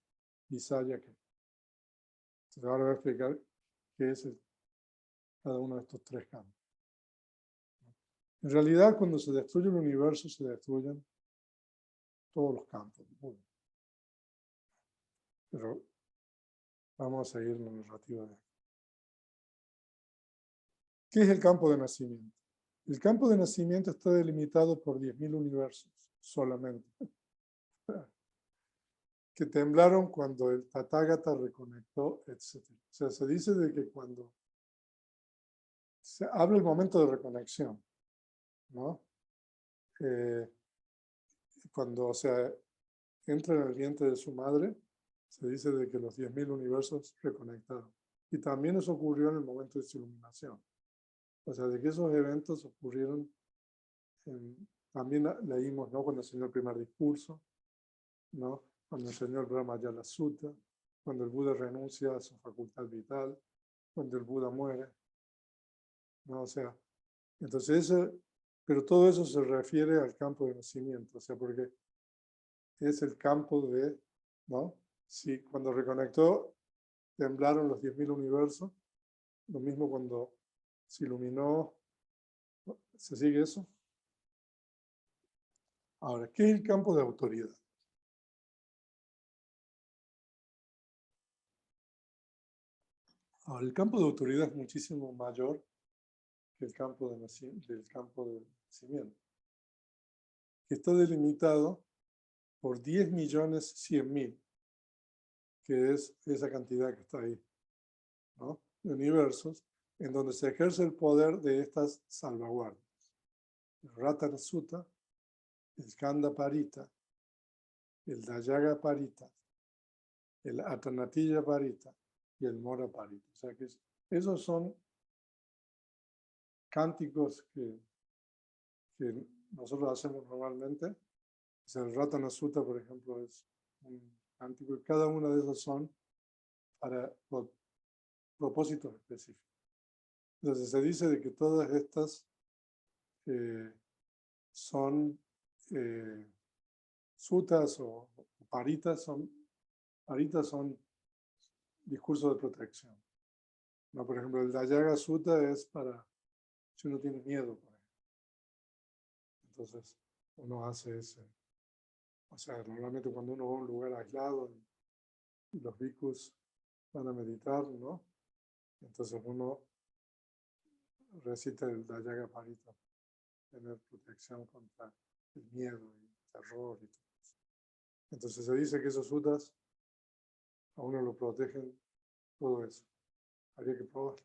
Visaya Keta. Entonces ahora voy a explicar qué es cada uno de estos tres campos. En realidad, cuando se destruye el universo, se destruyen todos los campos. Pero vamos a seguir la narrativa de aquí. ¿Qué es el campo de nacimiento? El campo de nacimiento está delimitado por 10.000 universos solamente, que temblaron cuando el Tathagata reconectó, etc. O sea, se dice de que cuando se habla el momento de reconexión, ¿no? Cuando, o sea, entra en el vientre de su madre, se dice de que los 10.000 universos reconectaron. Y también eso ocurrió en el momento de su iluminación. O sea, de que esos eventos ocurrieron, también leímos, ¿no? Cuando enseñó el primer discurso, ¿no? Cuando enseñó el Brahmayala Sutta, cuando el Buda renuncia a su facultad vital, cuando el Buda muere, ¿no? O sea, entonces pero todo eso se refiere al campo de nacimiento, o sea, porque es el campo de, ¿no? Si cuando reconectó, temblaron los 10.000 universos, lo mismo cuando se iluminó, ¿no? ¿Se sigue eso? Ahora, ¿qué es el campo de autoridad? Ahora, el campo de autoridad es muchísimo mayor que el campo del campo de nacimiento, que está delimitado por 10.100.000, que es esa cantidad que está ahí, ¿no? De universos, en donde se ejerce el poder de estas salvaguardas. El Ratana Sutta, el Skanda Parita, el Dayaga Parita, el Atanatilla Parita y el Mora Parita. O sea que esos son cánticos que nosotros hacemos normalmente. O sea, el Ratana Sutta, por ejemplo, es un cántico y cada una de esos son para propósitos específicos. Entonces se dice de que todas estas son sutas o paritas son discursos de protección. ¿No? Por ejemplo, el Dayaga Sutta es para si uno tiene miedo, por ejemplo. Entonces uno hace ese. O sea, normalmente cuando uno va a un lugar aislado y los bhikkhus van a meditar, ¿no? Entonces uno recita el Dayaga Parita, tener protección contra el miedo y el terror y todo eso. Entonces se dice que esos suttas a uno lo protegen todo eso. Habría que probar.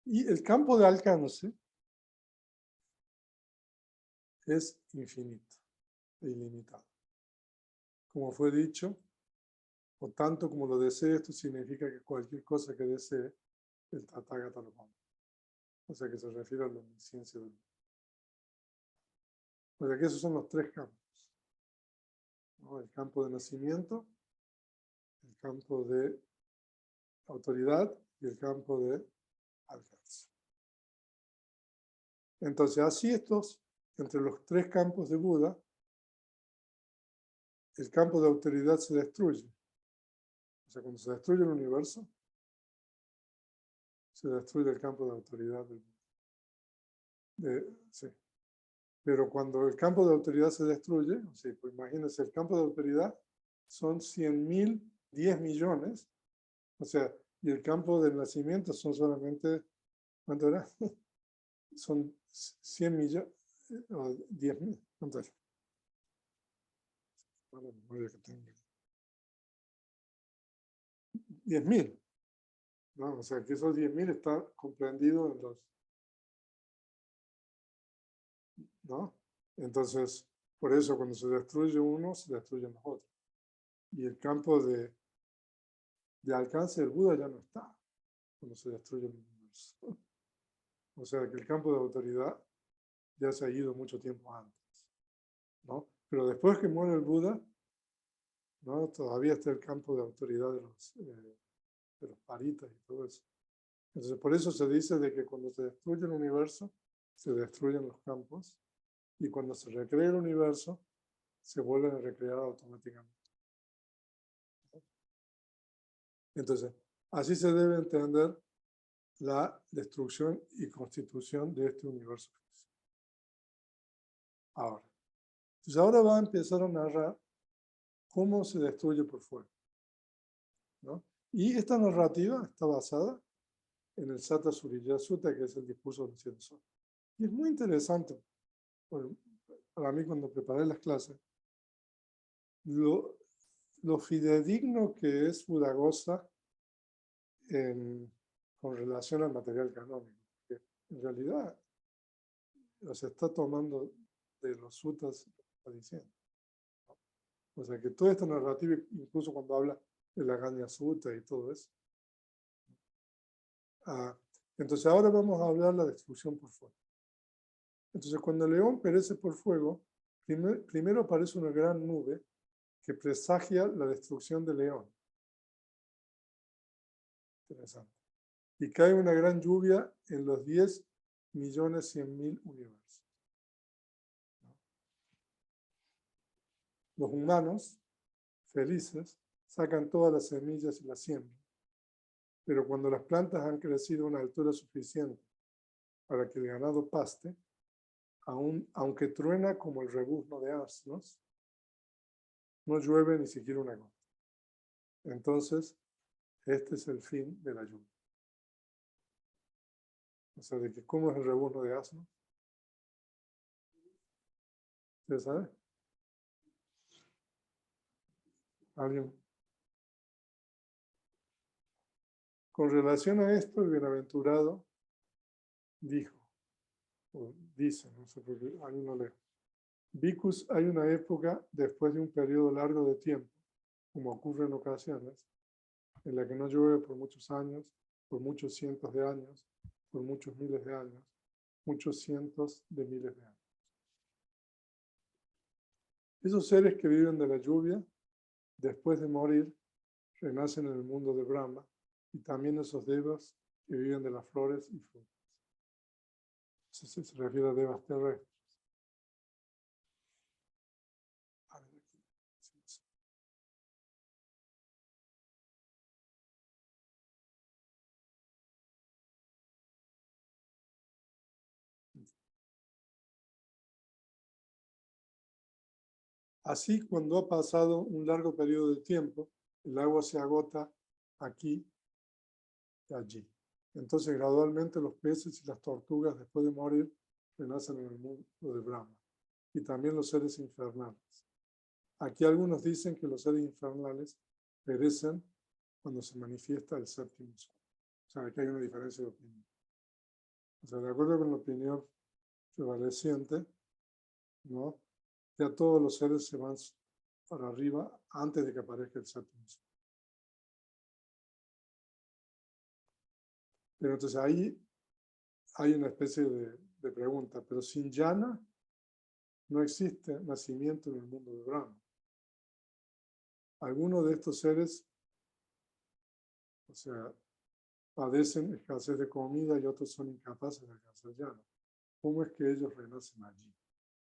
Y el campo de alcance es infinito e ilimitado. Como fue dicho, o tanto como lo desee, esto significa que cualquier cosa que desee, el Tathagata lo compra. O sea que se refiere a la omnisciencia del mundo. O sea que esos son los tres campos, ¿no? El campo de nacimiento, el campo de autoridad y el campo de alcance. Entonces, así entre los tres campos de Buda, el campo de autoridad se destruye. O sea, cuando se destruye el universo, se destruye el campo de autoridad del mundo. Sí. Pero cuando el campo de autoridad se destruye, o sea, pues imagínense, el campo de autoridad son 100.000, 10 millones, o sea, y el campo del nacimiento son solamente, ¿cuánto era? Son 100 millones, o 10.000, ¿cuánto era? No, la memoria que tengo. 10.000, ¿no? O sea, que esos 10.000 están comprendidos en los, ¿no? Entonces, por eso cuando se destruye uno, se destruyen los otros. Y el campo de alcance del Buda ya no está cuando se destruye el universo. O sea que el campo de autoridad ya se ha ido mucho tiempo antes, ¿no? Pero después que muere el Buda, ¿no? Todavía está el campo de autoridad de los paritas y todo eso. Entonces, por eso se dice de que cuando se destruye el universo, se destruyen los campos, y cuando se recrea el universo, se vuelven a recrear automáticamente. Entonces, así se debe entender la destrucción y constitución de este universo. Ahora, entonces ahora va a empezar a narrar cómo se destruye por fuego, ¿no? Y esta narrativa está basada en el Sata Surya Sutta, que es el discurso de los 7 soles. Y es muy interesante, para mí cuando preparé las clases, lo fidedigno que es Buddhaghosa con relación al material canónico. Que en realidad se está tomando de los suttas, está diciendo. O sea que toda esta narrativa, incluso cuando habla de la Gaña Sutta y todo eso. Entonces ahora vamos a hablar de la destrucción por fuego. Entonces cuando el león perece por fuego, primero aparece una gran nube que presagia la destrucción del león. Interesante. Y cae una gran lluvia en los 10.100.000 universos. Los humanos, felices, sacan todas las semillas y las siembran. Pero cuando las plantas han crecido a una altura suficiente para que el ganado paste, aunque truena como el rebuzno de asnos, no llueve ni siquiera una gota. Entonces, este es el fin de la lluvia. O sea, de que ¿cómo es el rebuzno de asnos? ¿Usted sabe? ¿Alguien? Con relación a esto, el bienaventurado dijo, o dice, no sé por qué, alguien no lee. Bhikkhus, hay una época después de un periodo largo de tiempo, como ocurre en ocasiones, en la que no llueve por muchos años, por muchos cientos de años, por muchos miles de años, muchos cientos de miles de años. Esos seres que viven de la lluvia, después de morir, renacen en el mundo de Brahma, y también esos devas que viven de las flores y frutas. Se refiere a devas terrestres. Así, cuando ha pasado un largo periodo de tiempo, el agua se agota aquí y allí. Entonces, gradualmente los peces y las tortugas, después de morir, renacen en el mundo de Brahma. Y también los seres infernales. Aquí algunos dicen que los seres infernales perecen cuando se manifiesta el séptimo sol. O sea, aquí hay una diferencia de opinión. O sea, de acuerdo con la opinión prevaleciente, ¿no? Ya todos los seres se van para arriba antes de que aparezca el séptimo sol. Pero entonces ahí hay una especie de pregunta, pero sin llana no existe nacimiento en el mundo de Brahma. Algunos de estos seres, o sea, padecen escasez de comida y otros son incapaces de alcanzar llana. ¿Cómo es que ellos renacen allí?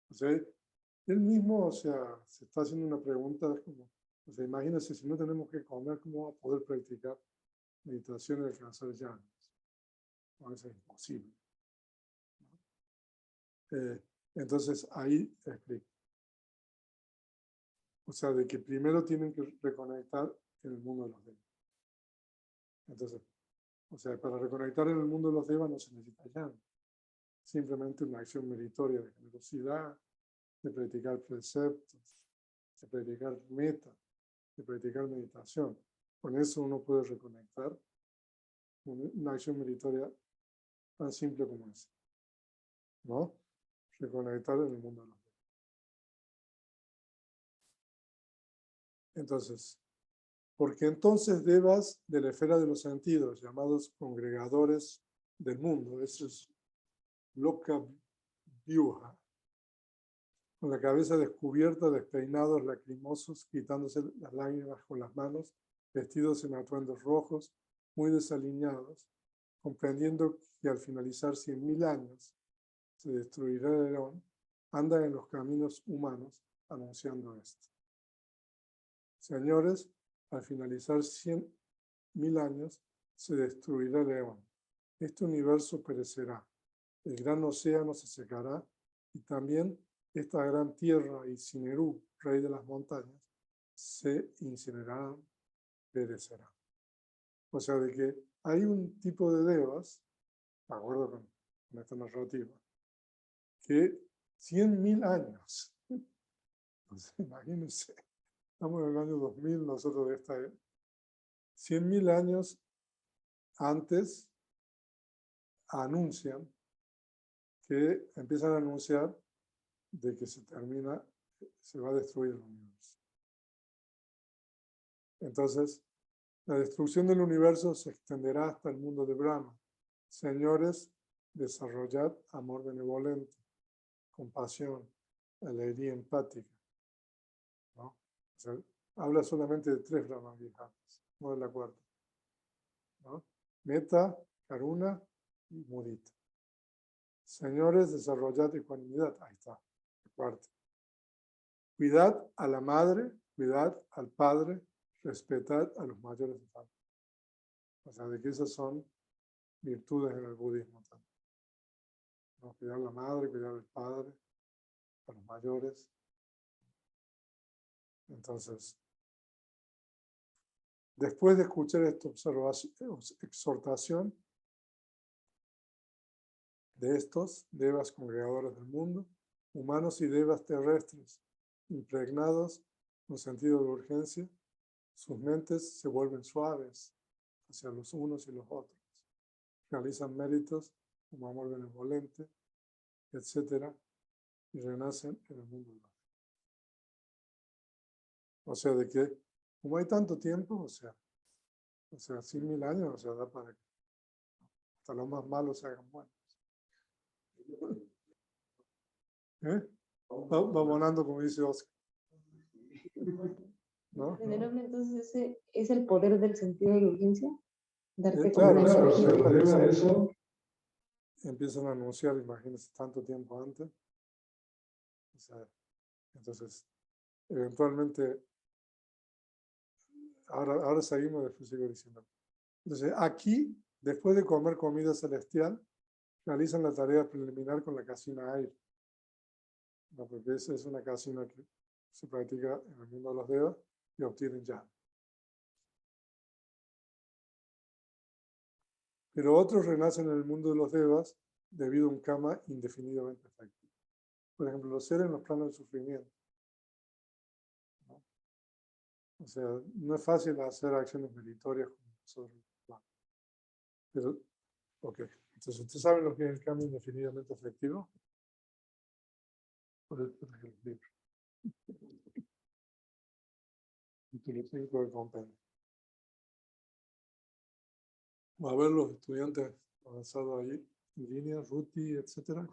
O sea, él mismo, o sea, se está haciendo una pregunta, como, o sea, imagínense, si no tenemos que comer, ¿cómo va a poder practicar meditación y alcanzar llanas? No, eso es imposible. Entonces, ahí explico. O sea, de que primero tienen que reconectar en el mundo de los devas. Entonces, o sea, para reconectar en el mundo de los devas no se necesita llana. Simplemente una acción meritoria de generosidad, de practicar preceptos, de practicar meta, de practicar meditación. Con eso uno puede reconectar una acción meritoria tan simple como esa, ¿no? Reconectar en el mundo de los devas. Entonces, porque entonces devas de la esfera de los sentidos, llamados congregadores del mundo, eso es Loka Vyuha, con la cabeza descubierta, despeinados, lacrimosos, quitándose las lágrimas con las manos, vestidos en atuendos rojos, muy desaliñados, comprendiendo que al finalizar 100.000 años se destruirá el león, andan en los caminos humanos anunciando esto. Señores, al finalizar 100 1000 años se destruirá el eón. Este universo perecerá. El gran océano se secará y también esta gran tierra y Sinerú, rey de las montañas, se incinerarán, perecerán. O sea, de que hay un tipo de devas, de acuerdo con esta narrativa, que 100.000 años, entonces, imagínense, estamos en el año 2000, nosotros de esta 100.000 años antes anuncian que empiezan a anunciar de que se termina, se va a destruir el universo. Entonces, la destrucción del universo se extenderá hasta el mundo de Brahma. Señores, desarrollad amor benevolente, compasión, alegría empática, ¿no? O sea, habla solamente de 3 Brahmas viajantes, no de la cuarta, ¿no? Meta, Karuna y Mudita. Señores, desarrollad ecuanimidad. Ahí está, la cuarta. Cuidad a la madre, cuidad al padre, respetad a los mayores de familia. O sea, de que esas son virtudes en el budismo también, ¿no? Cuidar a la madre, cuidar al padre, a los mayores. Entonces, después de escuchar esta exhortación de estos devas congregadores del mundo, humanos y devas terrestres, impregnados con sentido de urgencia, sus mentes se vuelven suaves hacia los unos y los otros, realizan méritos como amor benevolente, etc., y renacen en el mundo de la fe. O sea, de que, como hay tanto tiempo, o sea, 100.000 años, o sea, da para que hasta los más malos se hagan buenos. ¿Eh? Va volando, como dice Oscar. ¿No? Generalmente, entonces, ese es el poder del sentido de urgencia. Darte Claro, como una se energía. realiza eso. Empiezan a anunciar, imagínense, tanto tiempo antes. O sea, entonces, eventualmente, ahora seguimos, después sigo diciendo. Entonces, aquí, después de comer comida celestial, realizan la tarea preliminar con la casina aire. ¿No? Porque esa es una casina que se practica en el mundo de los devas y obtienen ya. Pero otros renacen en el mundo de los devas debido a un karma indefinidamente efectivo. Por ejemplo, los seres en los planos del sufrimiento, ¿no? O sea, no es fácil hacer acciones meritorias como sobre el plano. Pero, ok. Entonces, ¿ustedes saben lo que es el karma indefinidamente efectivo? Por el libro. Título 5 del compendio. Va a ver los estudiantes avanzados ahí, en línea, Ruti, etcétera.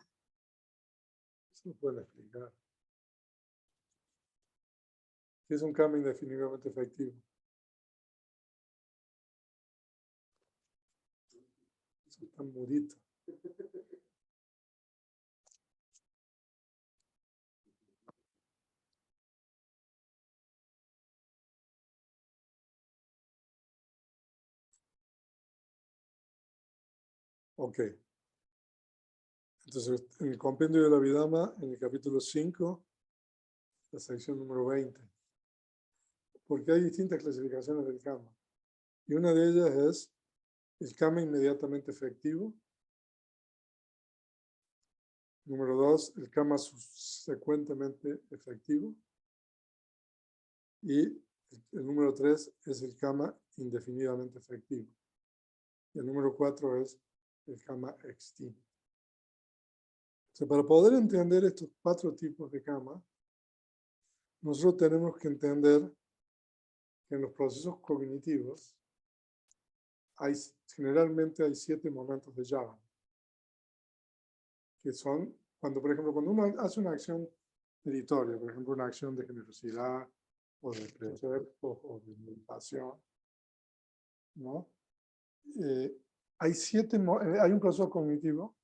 Se lo pueden explicar. ¿Qué es un karma indefinidamente efectivo? Tan mudito. Ok. Entonces, en el compendio de la Abhidhamma, en el capítulo 5, la sección número 20, porque hay distintas clasificaciones del karma. Y una de ellas es el karma inmediatamente efectivo. Número 2, el karma subsecuentemente efectivo. Y el número 3 es el karma indefinidamente efectivo. Y el número 4 es el karma extinto. O sea, para poder entender estos 4 tipos de karma, nosotros tenemos que entender que en los procesos cognitivos generalmente hay 7 momentos de Yavana, que son cuando, por ejemplo, cuando uno hace una acción meritoria, por ejemplo, una acción de generosidad o de precepto o de meditación, ¿no? Hay un proceso cognitivo,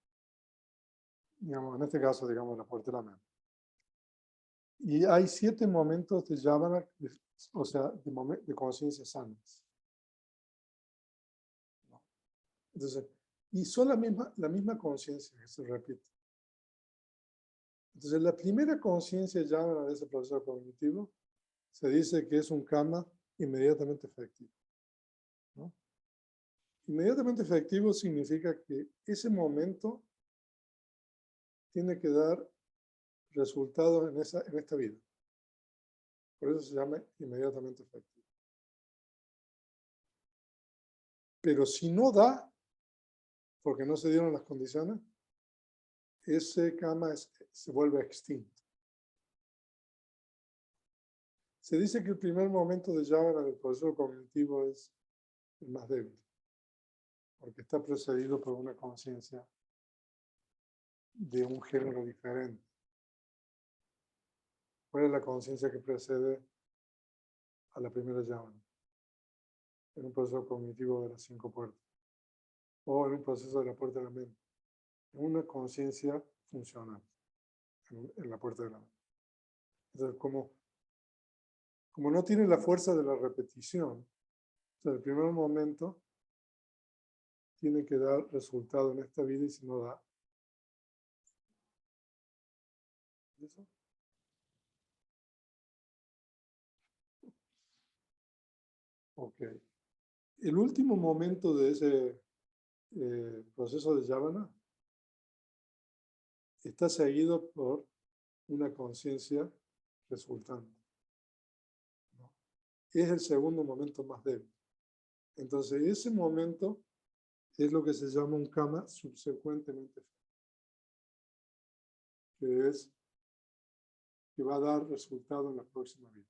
digamos, en este caso, digamos, la puerta de la mente. Y hay 7 momentos de Yavana, o sea, de conciencia sanas. Entonces, y son la misma conciencia que se repite. Entonces, la primera conciencia ya de ese proceso cognitivo se dice que es un karma inmediatamente efectivo, ¿no? Inmediatamente efectivo significa que ese momento tiene que dar resultados en esta vida. Por eso se llama inmediatamente efectivo. Pero si no da, porque no se dieron las condiciones, ese karma se vuelve extinto. Se dice que el primer momento de Yavana del proceso cognitivo es el más débil, porque está precedido por una conciencia de un género diferente. ¿Cuál es la conciencia que precede a la primera Yavana? En un proceso cognitivo de las 5 puertas, o en un proceso de la puerta de la mente, en una conciencia funcional, en la puerta de la mente. Entonces, como no tiene la fuerza de la repetición, en el primer momento tiene que dar resultado en esta vida y si no da. ¿Eso? Ok. El último momento de ese proceso de Yavana está seguido por una conciencia resultante, ¿no? Es el segundo momento más débil. Entonces, ese momento es lo que se llama un karma subsecuentemente, que va a dar resultado en la próxima vida.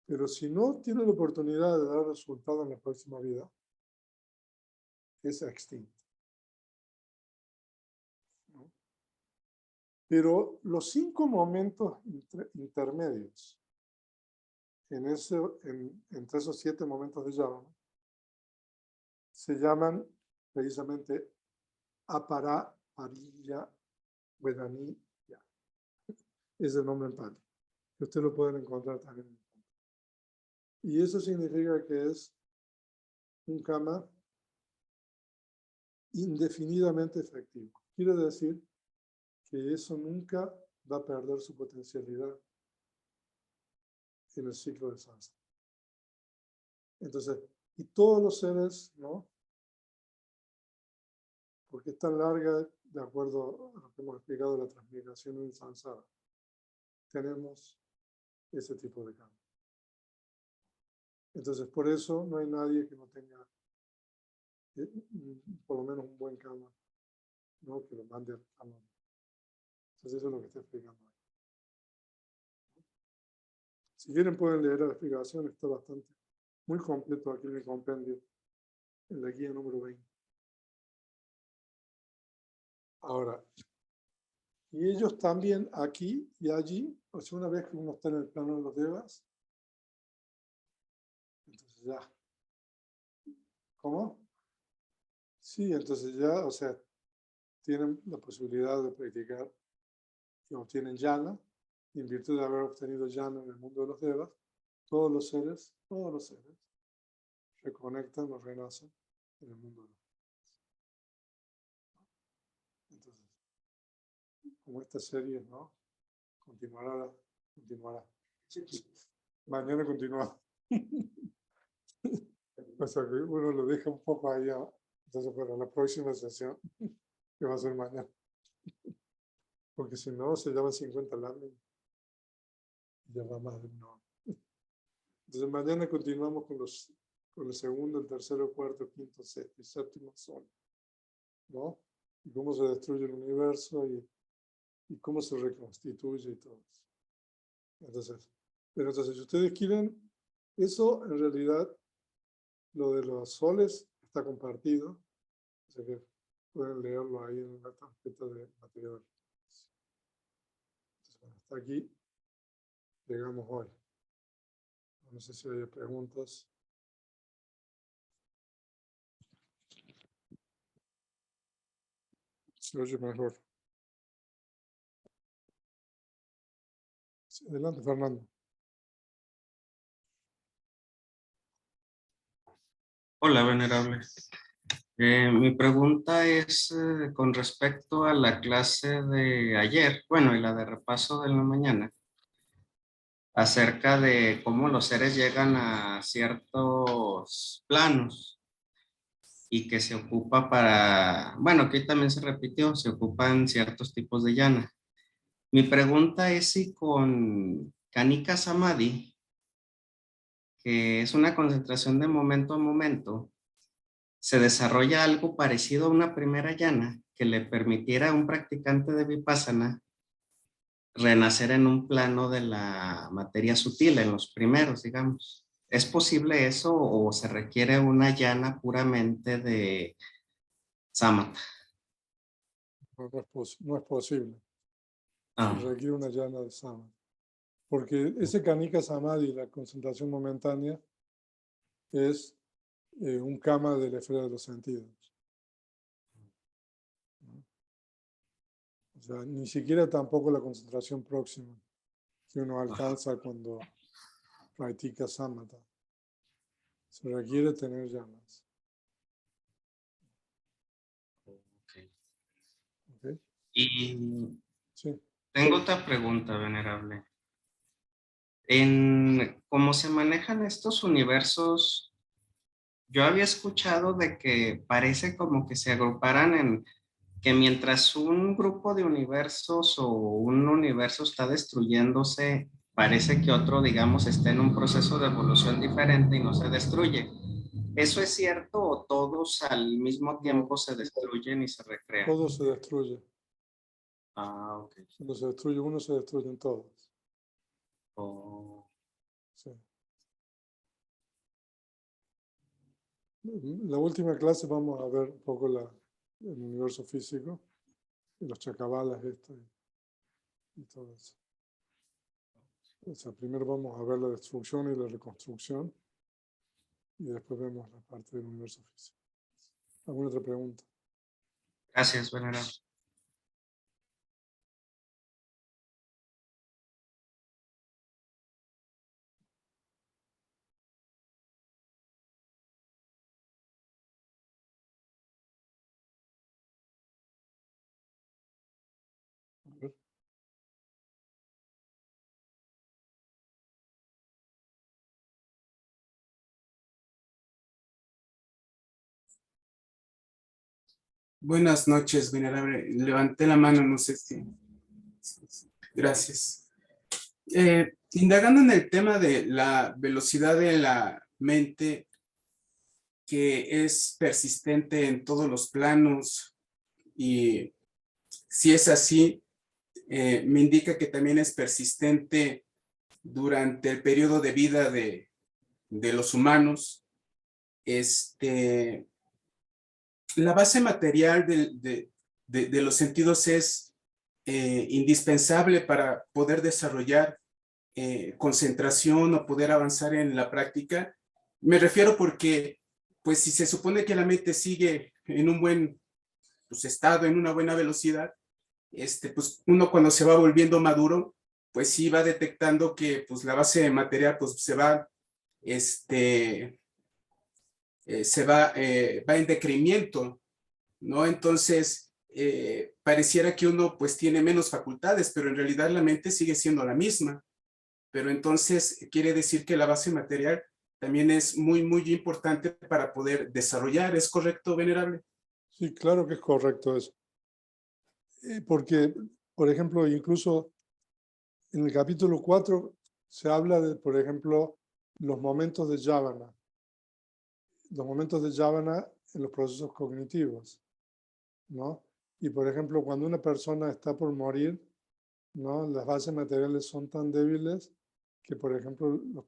Pero si no tiene la oportunidad de dar resultado en la próxima vida, es extinto, ¿no? Pero los 5 momentos intermedios entre esos 7 momentos de Yavana se llaman precisamente Apara, Pariya, Vedaniya. Es el nombre en pali. Ustedes lo pueden encontrar también. Y eso significa que es un karma indefinidamente efectivo. Quiere decir que eso nunca va a perder su potencialidad en el ciclo de samsara. Entonces, y todos los seres, ¿no? Porque es tan larga, de acuerdo a lo que hemos explicado, la transmigración en samsara, tenemos ese tipo de karma. Entonces, por eso no hay nadie que no tenga por lo menos un buen karma, ¿no? Que lo mande al karma. Entonces, eso es lo que está explicando ahí. Si quieren, pueden leer la explicación, está muy completo aquí en el compendio, en la guía número 20. Ahora, y ellos también aquí y allí, o sea, una vez que uno está en el plano de los devas, entonces ya. ¿Cómo? Sí, entonces ya, o sea, tienen la posibilidad de practicar y obtienen jnana, y en virtud de haber obtenido jnana en el mundo de los devas, todos los seres reconectan o renacen en el mundo de los devas. Entonces, como esta serie, ¿no? Continuará. Mañana continúa. O sea que uno lo deja un poco ahí, entonces para la próxima sesión, que va a ser mañana. Porque si no, se llama 50 láminas. Ya va más de una hora. Entonces mañana continuamos con el segundo, el tercero, cuarto, quinto, sexto y séptimo son, ¿no? Y cómo se destruye el universo y cómo se reconstituye y todo eso. Entonces, si ustedes quieren, eso en realidad, lo de los soles está compartido, o sea que pueden leerlo ahí en la tarjeta de material. Entonces, bueno, hasta aquí llegamos hoy. No sé si hay preguntas. Se oye mejor. Sí, adelante, Fernando. Hola, venerable. Mi pregunta es con respecto a la clase de ayer, bueno, y la de repaso de la mañana, acerca de cómo los seres llegan a ciertos planos y que se ocupa para, bueno, aquí también se repitió, se ocupan ciertos tipos de llana. Mi pregunta es si con Kanika Samadhi, que es una concentración de momento a momento, se desarrolla algo parecido a una primera llana que le permitiera a un practicante de Vipassana renacer en un plano de la materia sutil, en los primeros, digamos. ¿Es posible eso o se requiere una llana puramente de samatha? No es posible. Ah, Se requiere una llana de samadhi. Porque ese kanika samadhi, la concentración momentánea, es un kama de la esfera de los sentidos. ¿No? O sea, ni siquiera tampoco la concentración próxima que uno alcanza cuando practica samatha. Se requiere tener llamas. ok. ¿Okay? Y Sí. tengo otra pregunta, venerable. En cómo se manejan estos universos, yo había escuchado de que parece como que se agruparan en que mientras un grupo de universos o un universo está destruyéndose, parece que otro, digamos, está en un proceso de evolución diferente y no se destruye. ¿Eso es cierto o todos al mismo tiempo se destruyen y se recrean? Todo se destruye. Ah, ok. Cuando se destruye uno, se destruyen todos. Oh, Sí. La última clase vamos a ver un poco el universo físico, y los chakabalas y todo eso. O sea, primero vamos a ver la destrucción y la reconstrucción y después vemos la parte del universo físico. ¿Alguna otra pregunta? gracias, venerable. A ver. Buenas noches, venerable. Levanté la mano, no sé si. Gracias. Indagando en el tema de la velocidad de la mente, que es persistente en todos los planos, y si es así, me indica que también es persistente durante el periodo de vida de los humanos. La base material de los sentidos es indispensable para poder desarrollar concentración o poder avanzar en la práctica. Me refiero porque, pues, si se supone que la mente sigue en un buen estado, en una buena velocidad, pues uno cuando se va volviendo maduro, pues sí va detectando que pues la base material pues va en decremento, ¿no? Entonces, pareciera que uno pues tiene menos facultades, pero en realidad la mente sigue siendo la misma. Pero entonces quiere decir que la base material también es muy, muy importante para poder desarrollar. ¿Es correcto, venerable? Sí, claro que es correcto eso. Porque, por ejemplo, incluso en el capítulo 4 se habla de, por ejemplo, los momentos de Yavana. Los momentos de Yavana en los procesos cognitivos, ¿no? Y, por ejemplo, cuando una persona está por morir, ¿no? Las bases materiales son tan débiles que, por ejemplo, el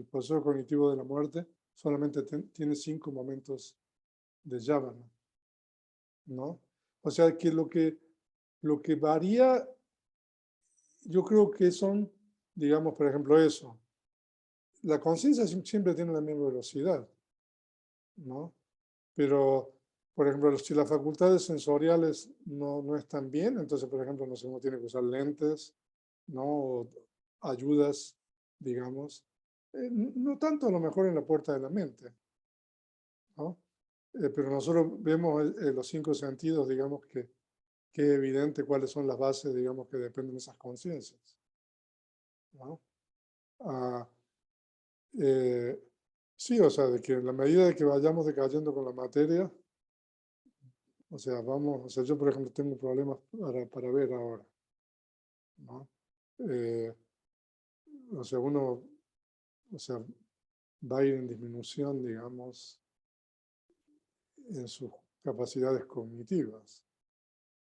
proceso cognitivo de la muerte solamente tiene 5 momentos de Yavana, ¿no? O sea que lo que varía, yo creo que son, digamos, por ejemplo, eso. La conciencia siempre tiene la misma velocidad, ¿no? Pero, por ejemplo, si las facultades sensoriales no están bien, entonces, por ejemplo, no sé, uno tiene que usar lentes, ¿no? O ayudas, digamos. No tanto a lo mejor en la puerta de la mente, ¿no? Pero nosotros vemos los 5 sentidos, digamos que es evidente cuáles son las bases, digamos, que dependen de esas conciencias, ¿no? Sí, o sea, de que en la medida de que vayamos decayendo con la materia, o sea, yo por ejemplo tengo problemas para ver ahora, ¿no? O sea, va a ir en disminución, digamos, en sus capacidades cognitivas,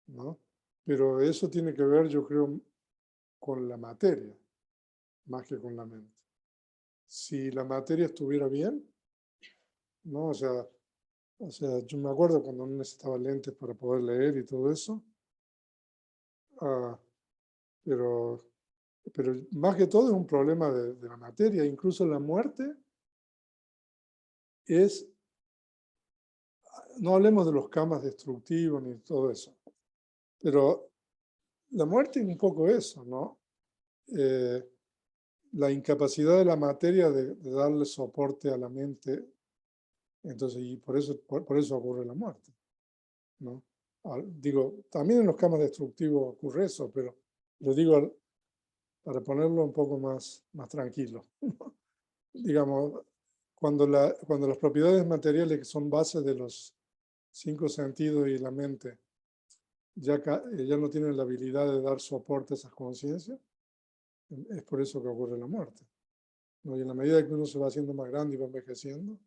¿no? Pero eso tiene que ver, yo creo, con la materia, más que con la mente. Si la materia estuviera bien, ¿no? O sea, yo me acuerdo cuando no necesitaba lentes para poder leer y todo eso, pero más que todo es un problema de la materia. Incluso la muerte es, no hablemos de los karmas destructivos ni todo eso, pero la muerte es un poco eso, ¿no? La incapacidad de la materia de darle soporte a la mente, entonces, y por eso ocurre la muerte, ¿no? Digo, también en los karmas destructivos ocurre eso, pero lo digo para ponerlo un poco más tranquilo. Digamos, cuando las propiedades materiales, que son bases de los 5 sentidos y la mente, ya no tienen la habilidad de dar soporte a esas conciencias, es por eso que ocurre la muerte, ¿no? Y en la medida que uno se va haciendo más grande y va envejeciendo,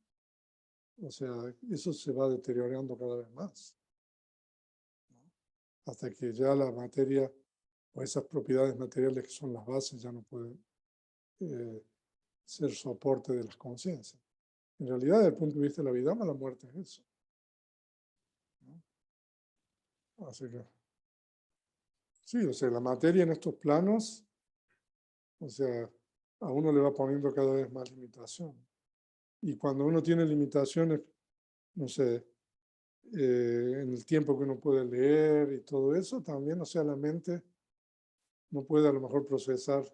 o sea, eso se va deteriorando cada vez más, ¿no? Hasta que ya la materia o esas propiedades materiales que son las bases ya no pueden ser soporte de las conciencias. En realidad, desde el punto de vista de la vida, la muerte es eso, ¿no? Así que, sí, o sea, la materia en estos planos, o sea, a uno le va poniendo cada vez más limitación. Y cuando uno tiene limitaciones, no sé, en el tiempo que uno puede leer y todo eso, también, o sea, la mente no puede a lo mejor procesar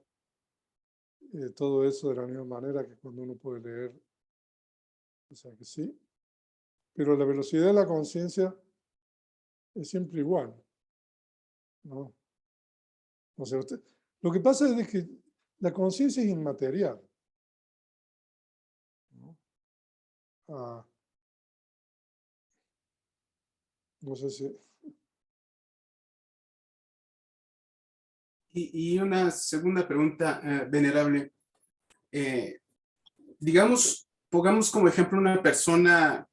todo eso de la misma manera que cuando uno puede leer. O sea que sí. Pero la velocidad de la conciencia es siempre igual, ¿no? O sea, lo que pasa es que la conciencia es inmaterial, ¿no? No sé si... Y una segunda pregunta, venerable. Digamos, pongamos como ejemplo una persona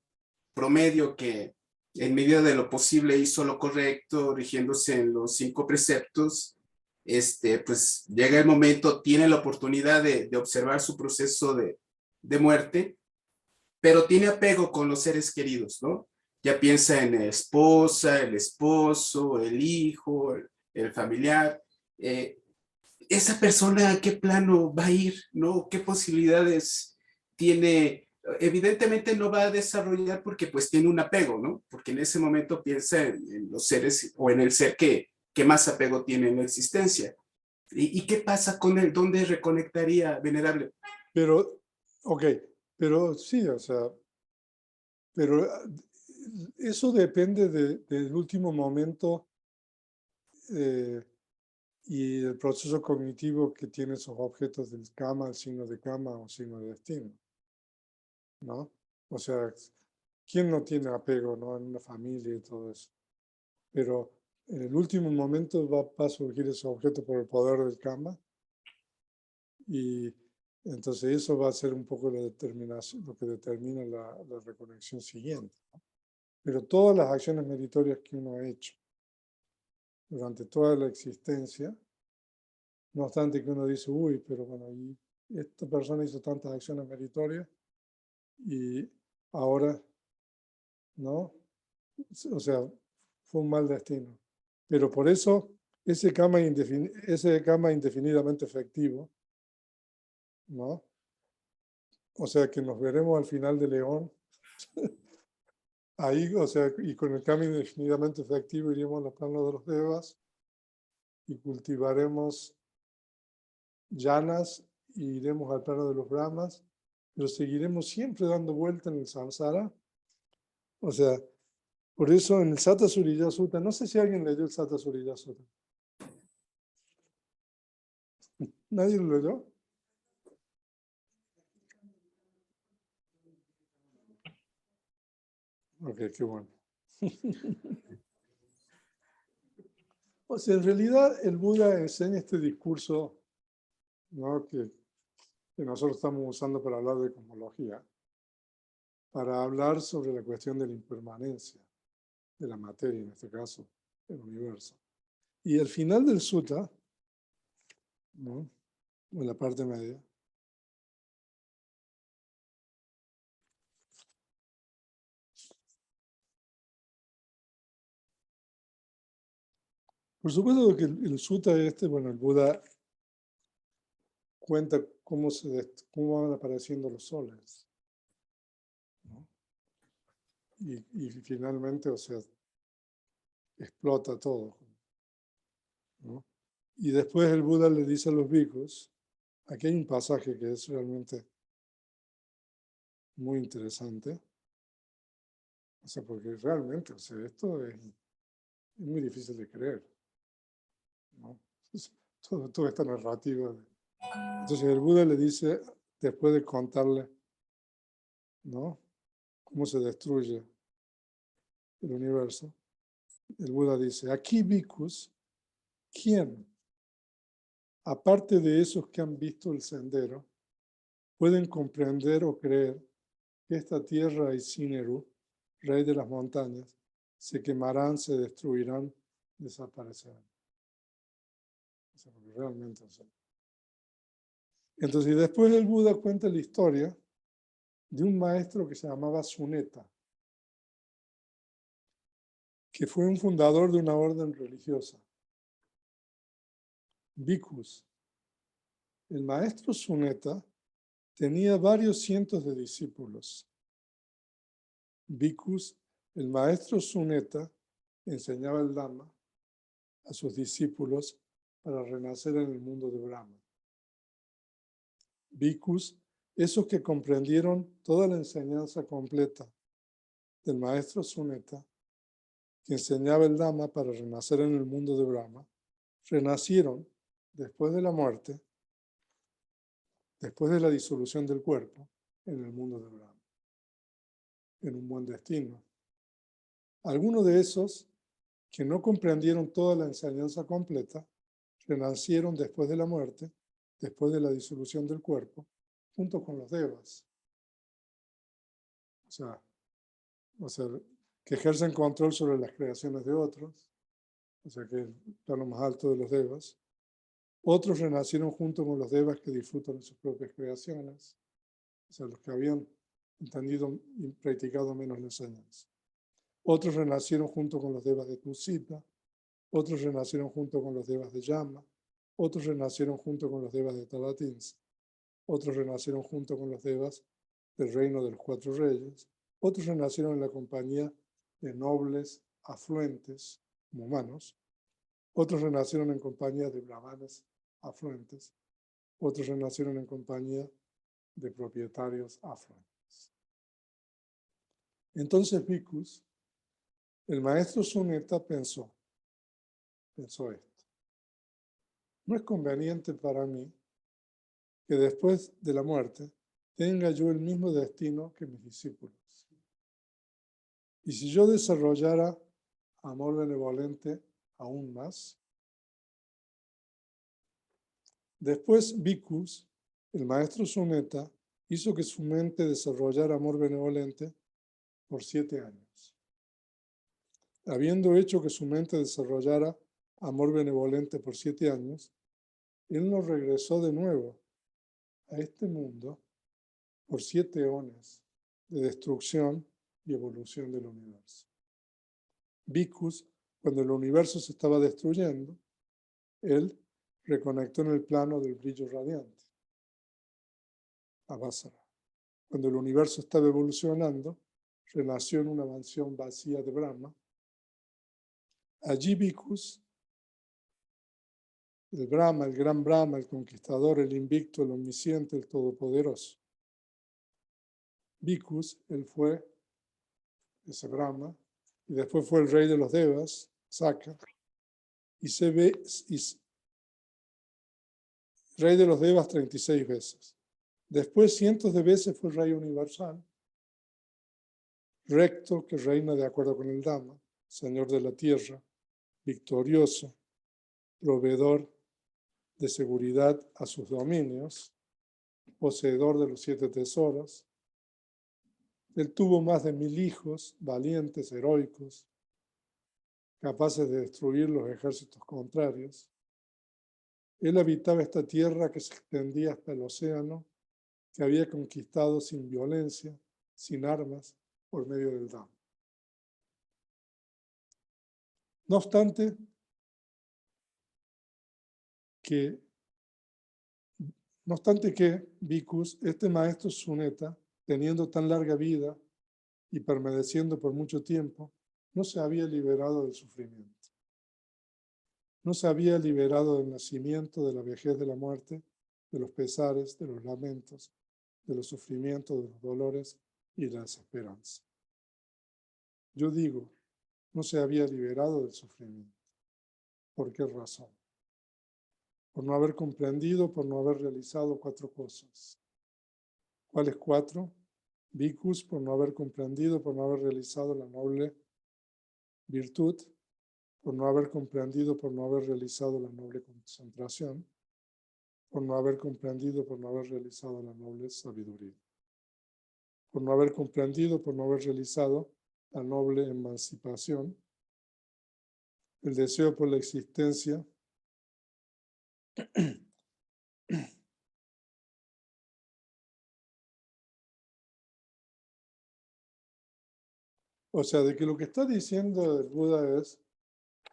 promedio que en medida de lo posible hizo lo correcto, rigiéndose en los 5 preceptos, pues llega el momento, tiene la oportunidad de observar su proceso de muerte, pero tiene apego con los seres queridos, ¿no? Ya piensa en la esposa, el esposo, el hijo, el familiar. ¿Esa persona a qué plano va a ir, no? ¿Qué posibilidades tiene? Evidentemente no va a desarrollar porque pues tiene un apego, ¿no? Porque en ese momento piensa en los seres o en el ser que más apego tiene en la existencia. ¿Y qué pasa con él? ¿Dónde reconectaría, venerable? Pero, ok, pero sí, o sea, pero eso depende del último momento y el proceso cognitivo que tienen esos objetos del karma, el signo de karma o signo de destino, ¿no? O sea, ¿quién no tiene apego, ¿no? En una familia y todo eso? Pero en el último momento va a surgir ese objeto por el poder del karma y entonces eso va a ser un poco la determinación, lo que determina la reconexión siguiente, ¿no? Pero todas las acciones meritorias que uno ha hecho durante toda la existencia, no obstante que uno dice, uy, pero bueno, y esta persona hizo tantas acciones meritorias y ahora, ¿no? O sea, fue un mal destino. Pero por eso ese karma indefinidamente efectivo, ¿no? O sea, que nos veremos al final de León, ahí, o sea, y con el karma indefinidamente efectivo iremos a los planos de los devas y cultivaremos llanas y iremos al plano de los brahmas, pero seguiremos siempre dando vuelta en el samsara O sea, por eso en el Sata Surya Sutta, no sé si alguien leyó el Sata Surya Sutta. ¿Nadie lo leyó? Ok, qué bueno. O sea, en realidad el Buda enseña este discurso, ¿no?, que nosotros estamos usando para hablar de cosmología, para hablar sobre la cuestión de la impermanencia de la materia, en este caso, el universo. Y al final del sutta, ¿no?, en la parte media, por supuesto que el sutta bueno, el Buda cuenta cómo van apareciendo los soles, ¿no? Y finalmente, o sea, explota todo, ¿no? Y después el Buda le dice a los bhikkhus, aquí hay un pasaje que es realmente muy interesante, o sea, porque realmente, o sea, esto es muy difícil de creer, ¿no? Toda esta narrativa. Entonces el Buda le dice, después de contarle, ¿no?, cómo se destruye el universo, el Buda dice, aquí bhikkhus, ¿quién, aparte de esos que han visto el sendero, pueden comprender o creer que esta tierra y Sineru, rey de las montañas, se quemarán, se destruirán, desaparecerán? O sea, porque realmente, o sea. Entonces, después el Buda cuenta la historia de un maestro que se llamaba Suneta, que fue un fundador de una orden religiosa, Bhikkhus. El maestro Suneta tenía varios cientos de discípulos. Bhikkhus, el maestro Suneta, enseñaba el Dhamma a sus discípulos para renacer en el mundo de Brahma. Bhikkhus, esos que comprendieron toda la enseñanza completa del maestro Suneta, que enseñaba el Dhamma para renacer en el mundo de Brahma, renacieron después de la muerte, después de la disolución del cuerpo, en el mundo de Brahma, en un buen destino. Algunos de esos que no comprendieron toda la enseñanza completa, renacieron después de la muerte, después de la disolución del cuerpo, junto con los devas. O sea, que ejercen control sobre las creaciones de otros, o sea, que es el plano más alto de los devas. Otros renacieron junto con los devas que disfrutan de sus propias creaciones, o sea, los que habían entendido y practicado menos la enseñanza. Otros renacieron junto con los devas de Tusita, otros renacieron junto con los devas de Yama, otros renacieron junto con los devas de Tabatinsa, otros renacieron junto con los devas del reino de los cuatro reyes, otros renacieron en la compañía de nobles afluentes como humanos, otros renacieron en compañía de brahmanes afluentes, otros renacieron en compañía de propietarios afluentes. Entonces Bhikkhus, el maestro Suneta, pensó esto: no es conveniente para mí que después de la muerte tenga yo el mismo destino que mis discípulos. Y si yo desarrollara amor benevolente aún más, después Bhikkhus, el maestro Suneta, hizo que su mente desarrollara amor benevolente por 7 años. Habiendo hecho que su mente desarrollara amor benevolente por 7 años, él nos regresó de nuevo a este mundo por 7 eones de destrucción y evolución del universo. Bhikkhus, cuando el universo se estaba destruyendo, él reconectó en el plano del brillo radiante, Avasara. Cuando el universo estaba evolucionando, renació en una mansión vacía de Brahma. Allí Bhikkhus, el Brahma, el gran Brahma, el conquistador, el invicto, el omnisciente, el todopoderoso. Bhikkhus, él fue ese Brahma, y después fue el rey de los Devas, Saka, y rey de los Devas 36 veces. Después cientos de veces fue rey universal, recto, que reina de acuerdo con el Dhamma, señor de la tierra, victorioso, proveedor de seguridad a sus dominios, poseedor de los 7 tesoros. Él tuvo más de 1000 hijos, valientes, heroicos, capaces de destruir los ejércitos contrarios. Él habitaba esta tierra que se extendía hasta el océano, que había conquistado sin violencia, sin armas, por medio del Dhamma. No obstante, Bhikkhus, este maestro Suneta, teniendo tan larga vida y permaneciendo por mucho tiempo, no se había liberado del sufrimiento. No se había liberado del nacimiento, de la vejez, de la muerte, de los pesares, de los lamentos, de los sufrimientos, de los dolores y la desesperanza. Yo digo, no se había liberado del sufrimiento. ¿Por qué razón? Por no haber comprendido, por no haber realizado 4 cosas. ¿Cuáles 4? Bhikkhus, por no haber comprendido, por no haber realizado la noble virtud, por no haber comprendido, por no haber realizado la noble concentración, por no haber comprendido, por no haber realizado la noble sabiduría, por no haber comprendido, por no haber realizado la noble emancipación, el deseo por la existencia, o sea, de que lo que está diciendo el Buda es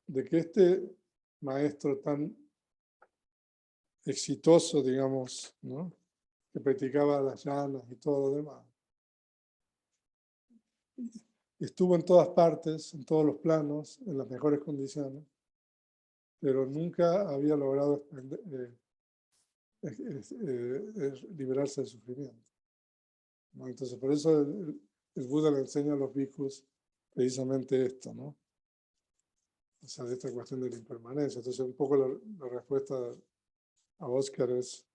de que este maestro tan exitoso, digamos, ¿no?, que practicaba las llanas y todo lo demás, estuvo en todas partes, en todos los planos, en las mejores condiciones, pero nunca había logrado liberarse del sufrimiento, ¿no? Entonces, por eso el Buda le enseña a los bhikkhus precisamente esto, ¿no? O sea, de esta cuestión de la impermanencia. Entonces, un poco la respuesta a Oscar es,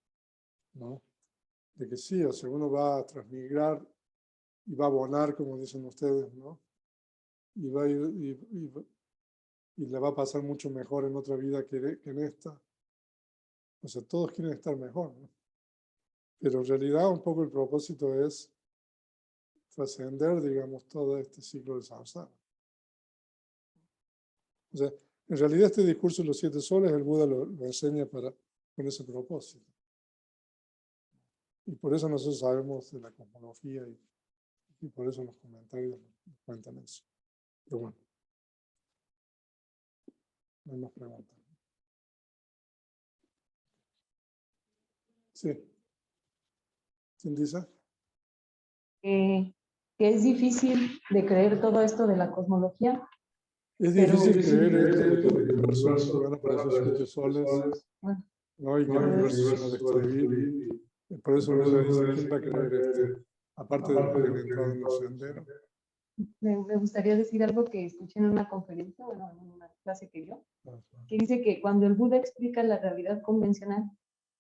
¿no?, de que sí, o sea, uno va a transmigrar y va a abonar, como dicen ustedes, ¿no? Y va a ir, y le va a pasar mucho mejor en otra vida que en esta. O sea, todos quieren estar mejor, ¿no? Pero en realidad un poco el propósito es trascender, digamos, todo este ciclo de samsara. O sea, en realidad este discurso de los 7 soles, el Buda lo enseña con ese propósito. Y por eso nosotros sabemos de la cosmología y por eso los comentarios nos cuentan eso. Pero bueno, no hay más preguntas. Sí. ¿Quién dice? Que es difícil de creer todo esto de la cosmología. Es Pero difícil es creer difícil esto de que creer el universo van a aparecer 7 soles, Bueno, ¿no? Y que el universo se va a destruir. Por eso el Buda dice, ¿quién va a creer esto? Aparte de los que han entrado en los senderos. me gustaría decir algo que escuché en una conferencia, bueno, en una clase que dio, que dice que cuando el Buda explica la realidad convencional,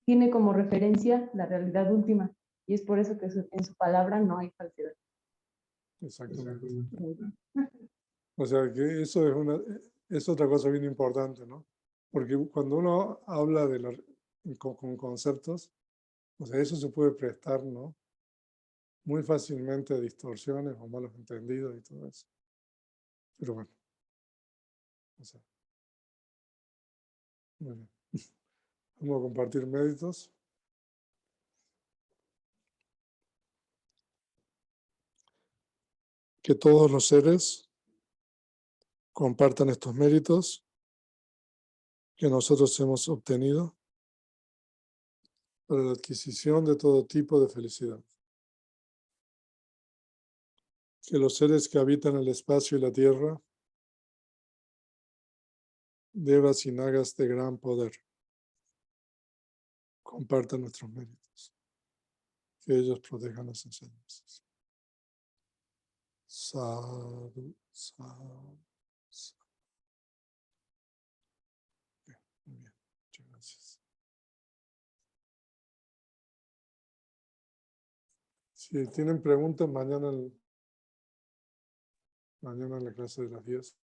tiene como referencia la realidad última, y es por eso que en su palabra no hay falsedad. Exactamente. O sea, que eso es otra cosa bien importante, ¿no? Porque cuando uno habla con conceptos, o sea, eso se puede prestar, ¿no?, muy fácilmente a distorsiones o malos entendidos y todo eso. Pero bueno, o sea, muy bien. Vamos a compartir méritos. Que todos los seres compartan estos méritos que nosotros hemos obtenido para la adquisición de todo tipo de felicidad. Que los seres que habitan el espacio y la tierra, devas y nagas de gran poder, compartan nuestros méritos. Que ellos protejan las enseñanzas. Sadhu, sadhu, sadhu. Bien, muy bien. Muchas gracias. Si tienen preguntas, mañana en la clase de las 10.